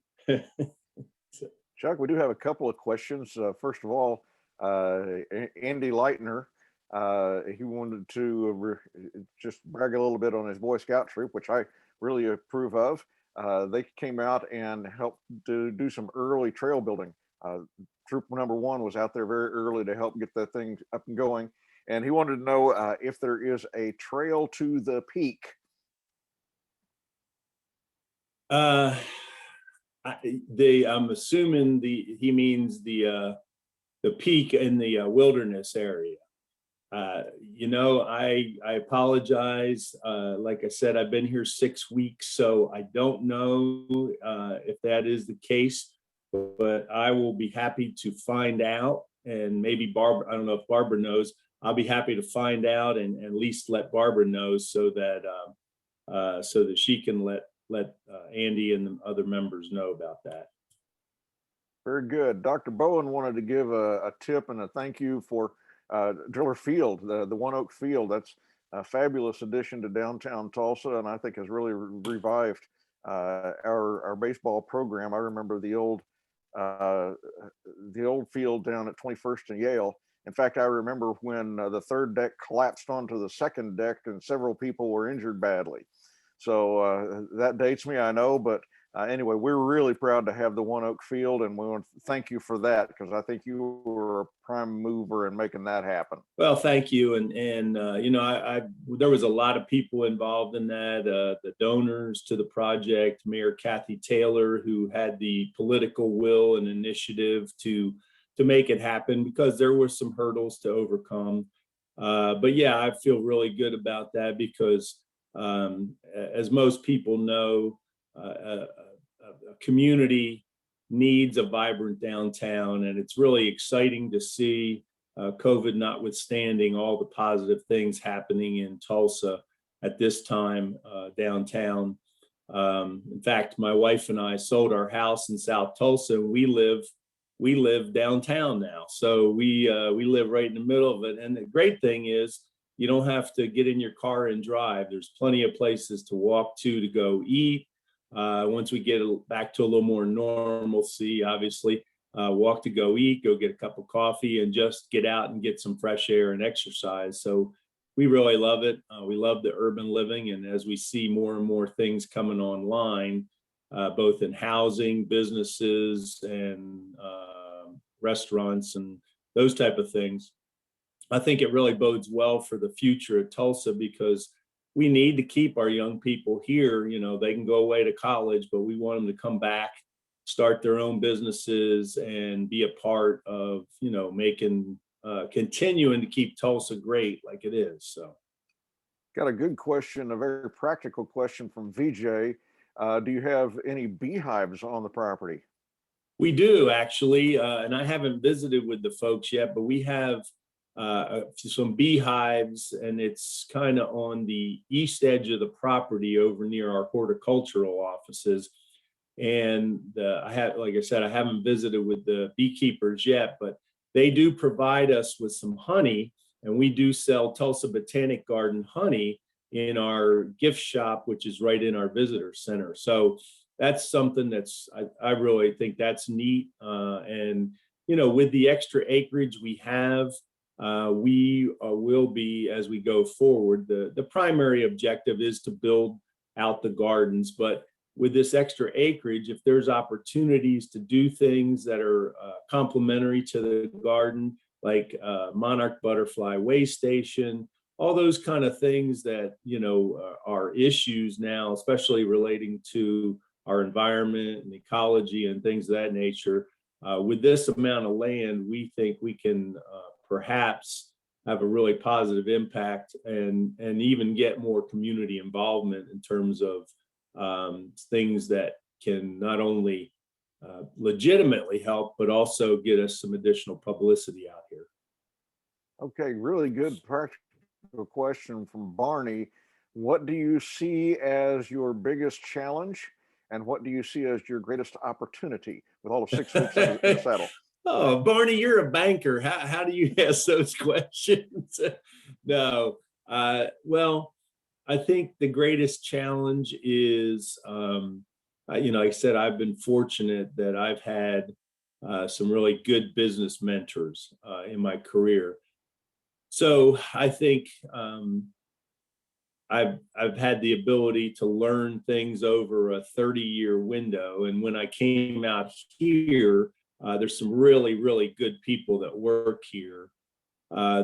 Chuck, we do have a couple of questions. First of all, Andy Leitner, he wanted to just brag a little bit on his Boy Scout troop, which I really approve of. They came out and helped to do some early trail building. Troop number 1 was out there very early to help get that thing up and going. And he wanted to know if there is a trail to the peak. I'm assuming he means the peak in the wilderness area. I apologize. Like I said, I've been here 6 weeks, so I don't know if that is the case, but I will be happy to find out. And maybe Barbara, I don't know if Barbara knows, I'll be happy to find out and at least let Barbara know so that she can let Andy and the other members know about that. Very good. Dr. Bowen wanted to give a tip and a thank you for Driller Field, the One Oak Field. That's a fabulous addition to downtown Tulsa, and I think has really revived our baseball program. I remember the old field down at 21st and Yale. In fact, I remember when the third deck collapsed onto the second deck and several people were injured badly. So that dates me, I know, but anyway, we're really proud to have the One Oak Field, and we want to thank you for that, because I think you were a prime mover in making that happen. Well, thank you. And there was a lot of people involved in that, the donors to the project, Mayor Kathy Taylor, who had the political will and initiative to make it happen, because there were some hurdles to overcome. But yeah, I feel really good about that, because as most people know, a community needs a vibrant downtown, and it's really exciting to see, COVID notwithstanding, all the positive things happening in Tulsa at this time downtown. In fact, my wife and I sold our house in South Tulsa, and we live downtown now. So we live right in the middle of it. And the great thing is, you don't have to get in your car and drive. There's plenty of places to walk to go eat. Once we get back to a little more normalcy, obviously, walk to go eat, go get a cup of coffee, and just get out and get some fresh air and exercise. So we really love it. We love the urban living. And as we see more and more things coming online, both in housing, businesses, and restaurants and those type of things, I think it really bodes well for the future of Tulsa, because we need to keep our young people here. You know, they can go away to college, but we want them to come back, start their own businesses, and be a part of, you know, making, continuing to keep Tulsa great like it is. So. Got a good question, a very practical question from VJ. Do you have any beehives on the property? We do, actually, and I haven't visited with the folks yet, but we have some beehives, and it's kind of on the east edge of the property over near our horticultural offices. And like I said, I haven't visited with the beekeepers yet, but they do provide us with some honey, and we do sell Tulsa Botanic Garden honey in our gift shop, which is right in our visitor center. So that's something I really think that's neat. And, you know, with the extra acreage we have, we will be, as we go forward, the primary objective is to build out the gardens. But with this extra acreage, if there's opportunities to do things that are complementary to the garden, like monarch butterfly way station, all those kind of things that, you know, are issues now, especially relating to our environment and ecology and things of that nature. With this amount of land, we think we can perhaps have a really positive impact and even get more community involvement in terms of things that can not only legitimately help, but also get us some additional publicity out here. Okay, really good practical question from Barney. What do you see as your biggest challenge, and what do you see as your greatest opportunity with all of 6 weeks in the saddle? Oh, Barney, you're a banker. How do you ask those questions? No, well, I think the greatest challenge is, you know, like I said, I've been fortunate that I've had some really good business mentors in my career. So I think I've had the ability to learn things over a 30-year window. And when I came out here, there's some really, really good people that work here.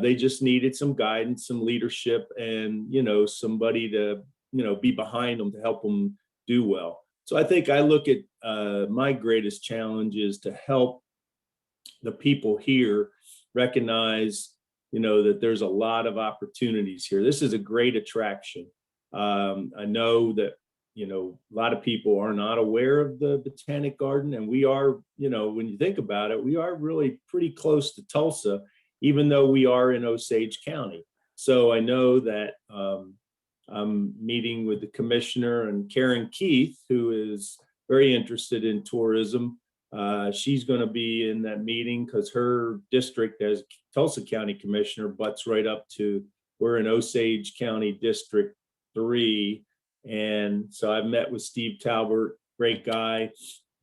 They just needed some guidance, some leadership, and, you know, somebody to, you know, be behind them to help them do well. So I think I look at my greatest challenge is to help the people here recognize, you know, that there's a lot of opportunities here. This is a great attraction. I know that, you know, a lot of people are not aware of the Botanic Garden, and we are, you know, when you think about it, we are really pretty close to Tulsa, even though we are in Osage County. So I know that I'm meeting with the commissioner and Karen Keith, who is very interested in tourism. She's going to be in that meeting because her district as Tulsa County Commissioner butts right up to, we're in Osage County District 3. And so I've met with Steve Talbert, great guy,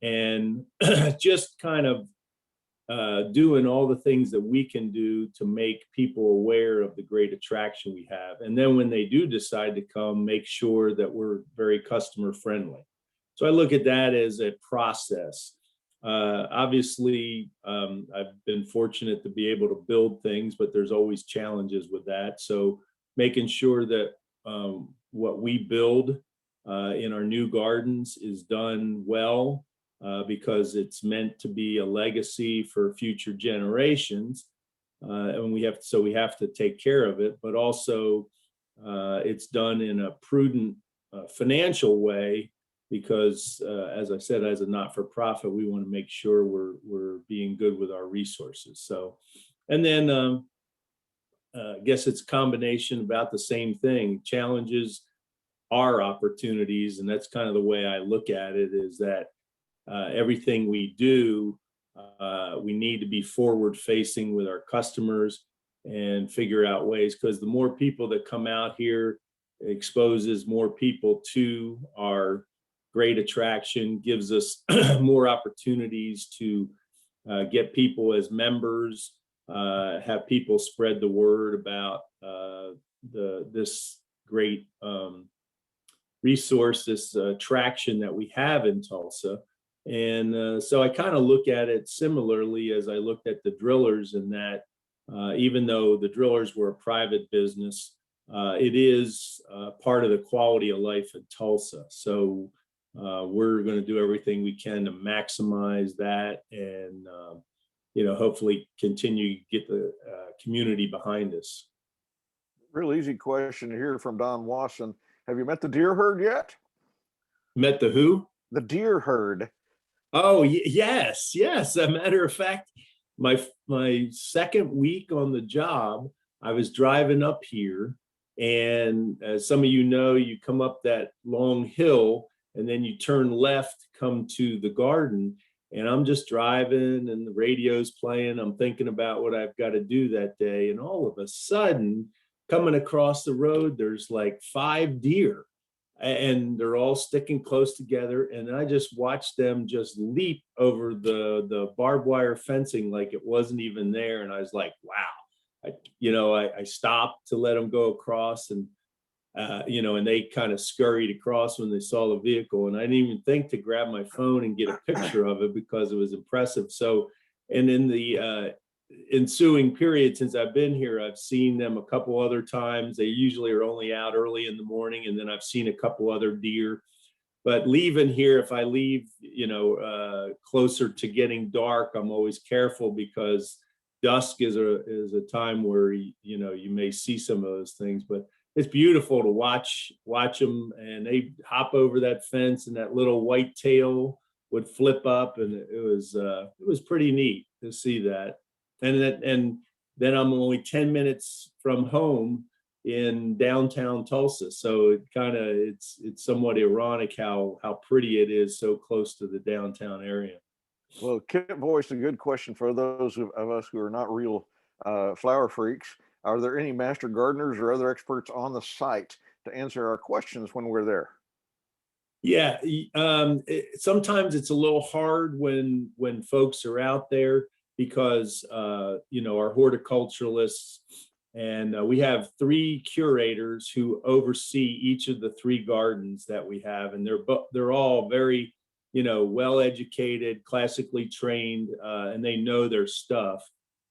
and just kind of doing all the things that we can do to make people aware of the great attraction we have. And then when they do decide to come, make sure that we're very customer friendly. So I look at that as a process. Obviously, I've been fortunate to be able to build things, but there's always challenges with that. So making sure that what we build in our new gardens is done well, because it's meant to be a legacy for future generations. And we have to take care of it, but also it's done in a prudent financial way, because as I said, as a not-for-profit, we want to make sure we're being good with our resources. So, and then I guess it's a combination about the same thing. Challenges are opportunities, and that's kind of the way I look at it, is that everything we do, we need to be forward facing with our customers and figure out ways, because the more people that come out here exposes more people to our great attraction, gives us more opportunities to get people as members, have people spread the word about this great resource, this attraction that we have in Tulsa. And so I kind of look at it similarly as I looked at the drillers, in that even though the drillers were a private business, it is part of the quality of life in Tulsa. So we're going to do everything we can to maximize that, and hopefully continue to get the community behind us. Real easy question here from Don Wasson. Have you met the deer herd yet? Met the who? The deer herd. Oh, yes. As a matter of fact, my second week on the job, I was driving up here, and as some of you know, you come up that long hill and then you turn left, come to the garden, and I'm just driving and the radio's playing. I'm thinking about what I've got to do that day, and all of a sudden, coming across the road, there's like 5 deer, and they're all sticking close together, and I just watched them just leap over the barbed wire fencing like it wasn't even there. And I was like, wow. I stopped to let them go across, and and they kind of scurried across when they saw the vehicle, and I didn't even think to grab my phone and get a picture of it because it was impressive. So, and in the ensuing period since I've been here, I've seen them a couple other times. They usually are only out early in the morning, and then I've seen a couple other deer. But leaving here, if I leave, closer to getting dark, I'm always careful, because dusk is a time where you may see some of those things. But it's beautiful to watch them, and they hop over that fence, and that little white tail would flip up, and it was pretty neat to see that. And then I'm only 10 minutes from home in downtown Tulsa. So it's somewhat ironic how pretty it is so close to the downtown area. Well, Kip voiced a good question for those of us who are not real flower freaks. Are there any master gardeners or other experts on the site to answer our questions when we're there? Yeah, sometimes it's a little hard when folks are out there, because our horticulturalists, and we have 3 curators who oversee each of the 3 gardens that we have, and they're all very well educated, classically trained, and they know their stuff.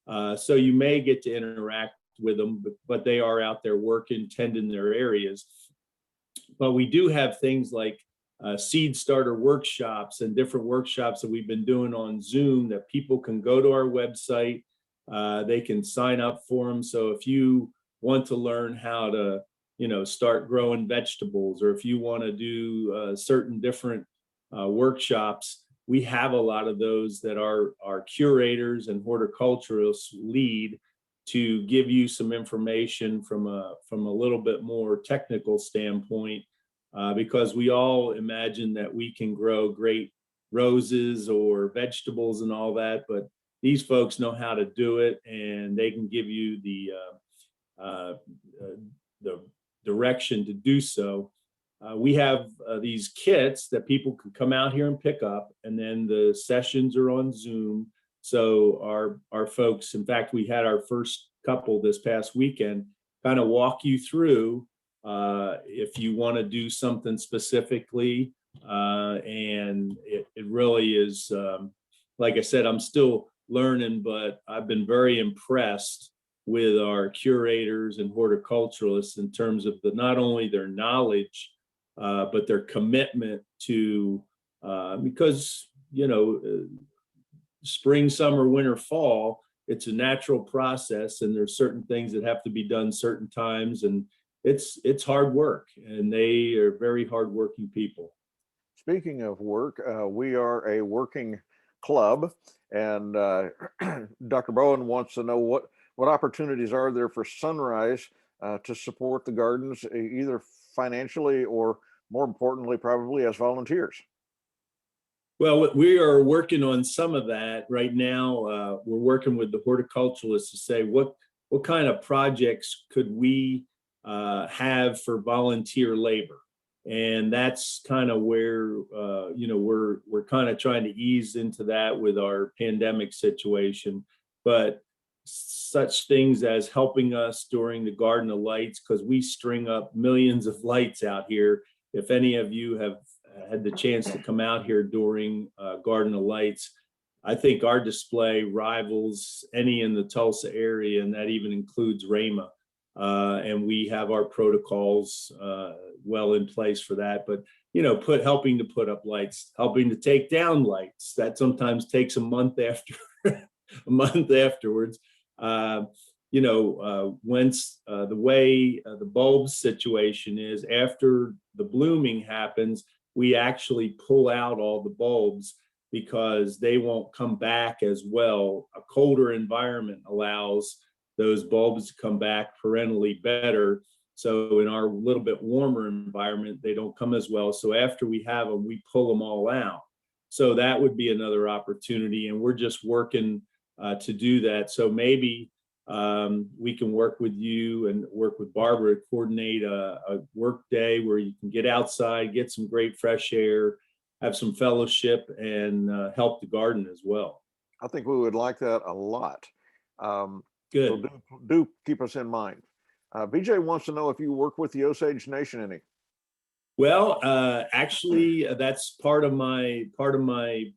So you may get to interact with them, but they are out there working, tending their areas. But we do have things like seed starter workshops and different workshops that we've been doing on Zoom that people can go to our website. They can sign up for them. So if you want to learn how to, start growing vegetables, or if you want to do certain different workshops, we have a lot of those that our curators and horticulturists lead, to give you some information from a little bit more technical standpoint. Because we all imagine that we can grow great roses or vegetables and all that, but these folks know how to do it, and they can give you the direction to do so. We have these kits that people can come out here and pick up, and then the sessions are on Zoom. So our folks, in fact, we had our first couple this past weekend, kind of walk you through if you want to do something specifically. And it really is, like I said, I'm still learning, but I've been very impressed with our curators and horticulturalists in terms of not only their knowledge, but their commitment to, because, spring, summer, winter, fall, it's a natural process, and there's certain things that have to be done certain times, and it's hard work, and they are very hardworking people. Speaking of work, we are a working club, and Dr. Bowen wants to know what opportunities are there for Sunrise to support the gardens, either financially or, more importantly, probably as volunteers. Well, we are working on some of that right now. We're working with the horticulturalists to say what kind of projects could we have for volunteer labor. And that's kind of where, we're kind of trying to ease into that with our pandemic situation. But such things as helping us during the Garden of Lights, because we string up millions of lights out here. If any of you have had the chance to come out here during Garden of Lights, I think our display rivals any in the Tulsa area, and that even includes Rama. And we have our protocols well in place for that. But helping to put up lights, helping to take down lights, that sometimes takes a month after a month afterwards. Once the way the bulb situation is, after the blooming happens, we actually pull out all the bulbs because they won't come back as well. A colder environment allows those bulbs to come back perennially better. So in our little bit warmer environment, they don't come as well. So after we have them, we pull them all out. So that would be another opportunity. And we're just working to do that. So maybe we can work with you and work with Barbara to coordinate a work day where you can get outside, get some great fresh air, have some fellowship, and help the garden as well. I think we would like that a lot. Good. So do keep us in mind. BJ wants to know if you work with the Osage Nation any. Well, actually, that's part of my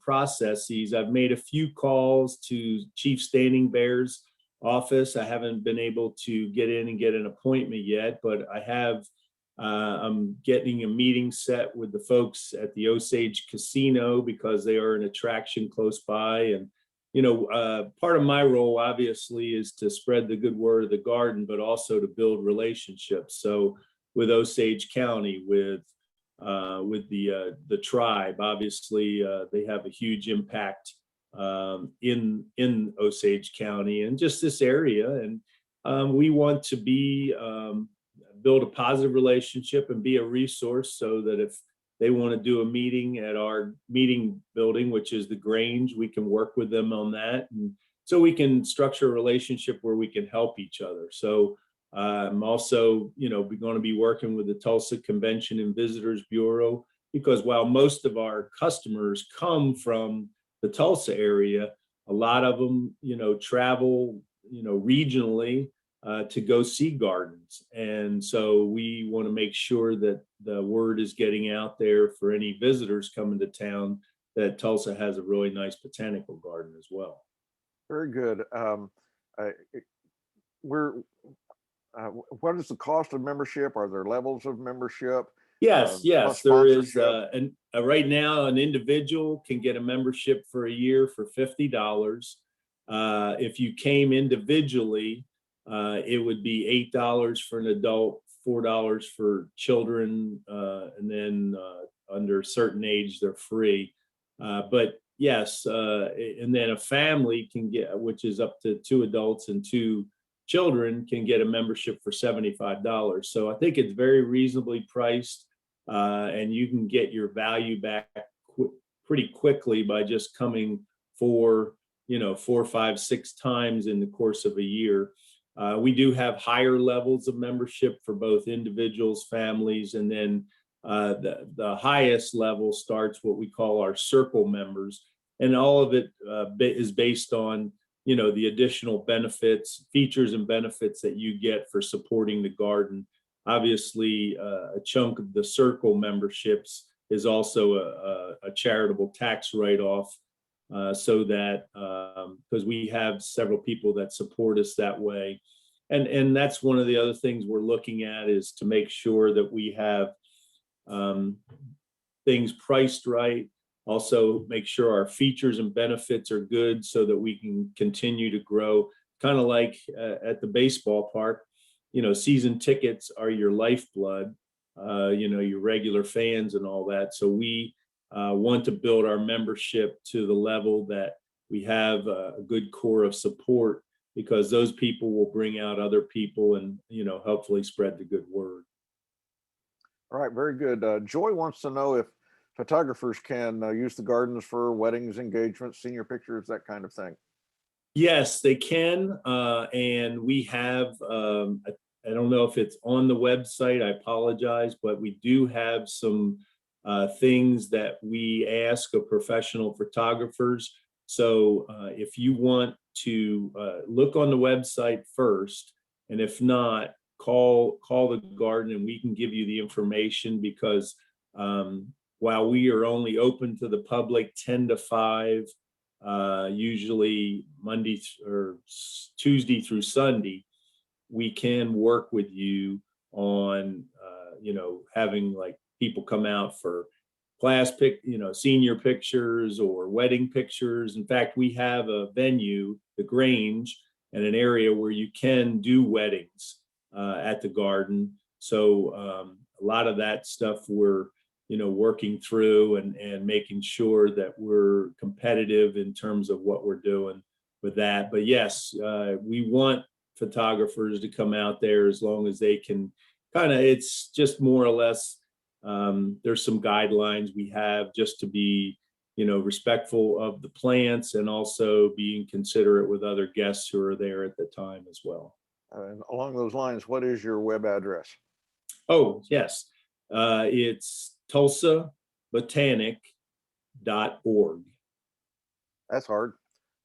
processes. I've made a few calls to Chief Standing Bear's office. I haven't been able to get in and get an appointment yet, but I have. I'm getting a meeting set with the folks at the Osage Casino because they are an attraction close by. And part of my role obviously is to spread the good word of the garden, but also to build relationships. So with Osage County, with the tribe, obviously they have a huge impact in Osage County and just this area. And we want to build a positive relationship and be a resource so that if they want to do a meeting at our meeting building, which is the Grange, we can work with them on that. And so we can structure a relationship where we can help each other. So I'm also, going to be working with the Tulsa Convention and Visitors Bureau, because while most of our customers come from the Tulsa area, a lot of them, travel, regionally to go see gardens. And so we want to make sure that the word is getting out there for any visitors coming to town that Tulsa has a really nice botanical garden as well. Very good. What is the cost of membership? Are there levels of membership? Yes, there is. And right now, an individual can get a membership for a year for $50. If you came individually, it would be $8 for an adult, $4 for children, and then under a certain age, they're free. But yes, and then a family can get, which is up to 2 adults and 2 children, can get a membership for $75. So I think it's very reasonably priced, and you can get your value back pretty quickly by just coming 4, 5, 6 times in the course of a year. We do have higher levels of membership for both individuals, families, and then the highest level starts what we call our circle members. And all of it is based on, the additional benefits, features and benefits that you get for supporting the garden. Obviously, a chunk of the circle memberships is also a charitable tax write-off, so that, because we have several people that support us that way. And that's one of the other things we're looking at, is to make sure that we have things priced right. Also make sure our features and benefits are good so that we can continue to grow. Kind of like at the baseball park, season tickets are your lifeblood, your regular fans and all that. So we want to build our membership to the level that we have a good core of support, because those people will bring out other people and, hopefully spread the good word. All right, very good. Joy wants to know if photographers can use the gardens for weddings, engagements, senior pictures, that kind of thing. Yes, they can. And we have I don't know if it's on the website, I apologize, but we do have some things that we ask of professional photographers. So if you want to look on the website first, and if not, call the garden and we can give you the information, because while we are only open to the public 10 to 5, usually Monday or Tuesday through Sunday, we can work with you on, having like people come out for class senior pictures or wedding pictures. In fact, we have a venue, the Grange, and an area where you can do weddings at the garden. So a lot of that stuff we're, working through and making sure that we're competitive in terms of what we're doing with that. But yes, we want photographers to come out there as long as they can it's just more or less, there's some guidelines we have just to be, respectful of the plants and also being considerate with other guests who are there at the time as well. And along those lines, what is your web address? Oh, yes. It's Tulsa Botanic.org. That's hard.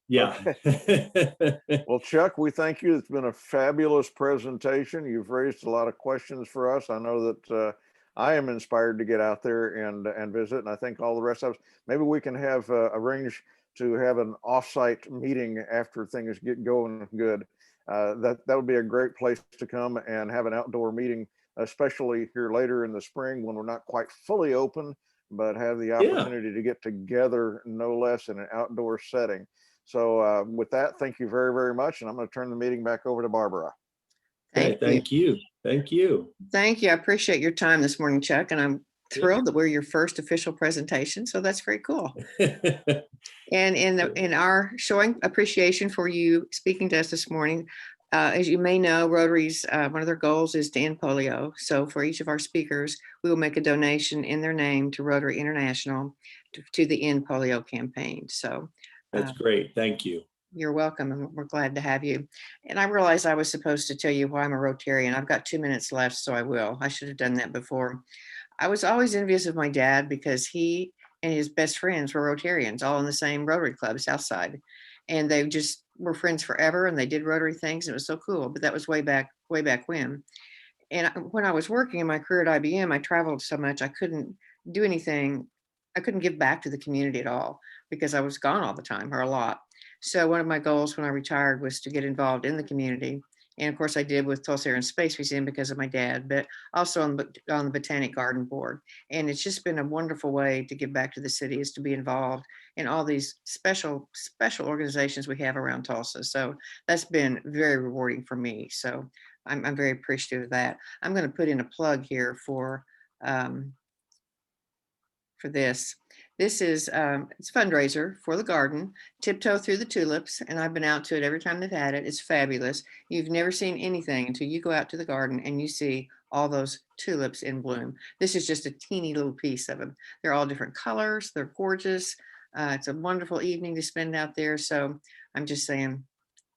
Yeah. Okay. Well, Chuck, we thank you. It's been a fabulous presentation. You've raised a lot of questions for us. I know that I am inspired to get out there and visit, and I think all the rest of us, maybe we can have arrange to have an offsite meeting after things get going good. That would be a great place to come and have an outdoor meeting, especially here later in the spring when we're not quite fully open, but have the opportunity to get together no less in an outdoor setting. So with that, thank you very, very much. And I'm going to turn the meeting back over to Barbara. Thank you. Thank you. Thank you. I appreciate your time this morning, Chuck. And I'm thrilled that we're your first official presentation. So that's very cool. And in our showing appreciation for you speaking to us this morning, as you may know, Rotary's one of their goals is to end polio. So for each of our speakers, we will make a donation in their name to Rotary International to the End Polio campaign. So that's great. Thank you. You're welcome, and we're glad to have you. And I realized I was supposed to tell you why I'm a Rotarian. I've got 2 minutes left, so I will. I should have done that before. I was always envious of my dad because he and his best friends were Rotarians, all in the same Rotary Club, Southside. And they just were friends forever, and they did Rotary things. And it was so cool, but that was way back when. And when I was working in my career at IBM, I traveled so much, I couldn't do anything. I couldn't give back to the community at all because I was gone all the time, or a lot. So one of my goals when I retired was to get involved in the community. And of course I did with Tulsa Air and Space Museum because of my dad, but also on the Botanic Garden Board. And it's just been a wonderful way to give back to the city, is to be involved in all these special organizations we have around Tulsa. So that's been very rewarding for me. So I'm very appreciative of that. I'm going to put in a plug here for this. This is it's a fundraiser for the garden, Tiptoe Through the Tulips, and I've been out to it every time they've had it. It's fabulous. You've never seen anything until you go out to the garden and you see all those tulips in bloom. This is just a teeny little piece of them. They're all different colors. They're gorgeous. It's a wonderful evening to spend out there. So I'm just saying,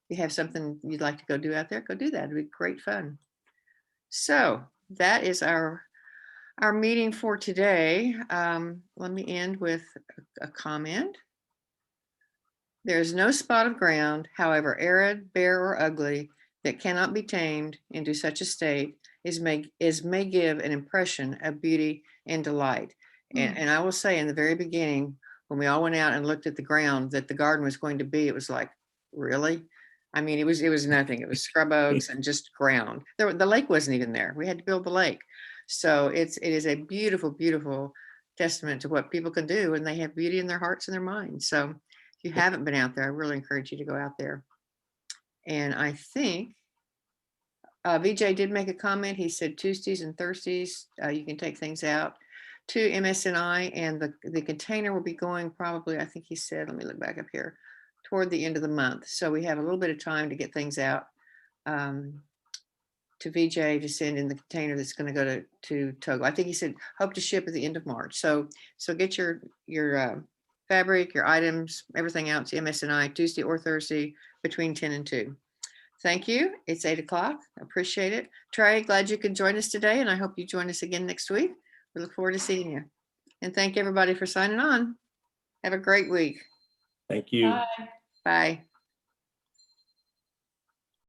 if you have something you'd like to go do out there, go do that. It'd be great fun. So that is our meeting for today. Let me end with a comment. There is no spot of ground, however arid, bare, or ugly, that cannot be tamed into such a state as may give an impression of beauty and delight. And I will say, in the very beginning, when we all went out and looked at the ground that the garden was going to be, it was like, really? I mean, it was nothing. It was scrub oaks and just ground. The lake wasn't even there. We had to build the lake. So it is a beautiful, beautiful testament to what people can do when they have beauty in their hearts and their minds. So if you haven't been out there, I really encourage you to go out there. And I think VJ did make a comment. He said Tuesdays and Thursdays, you can take things out to MSNI, and the container will be going probably, I think he said, let me look back up here, toward the end of the month. So we have a little bit of time to get things out to VJ to send in the container that's going to go to Togo. I think he said hope to ship at the end of March. So get your fabric, your items, everything out to MSNI Tuesday or Thursday between 10 and 2. Thank you. It's 8 o'clock. Appreciate it. Trey, glad you could join us today, and I hope you join us again next week. We look forward to seeing you. And thank everybody for signing on. Have a great week. Thank you. Bye. Bye.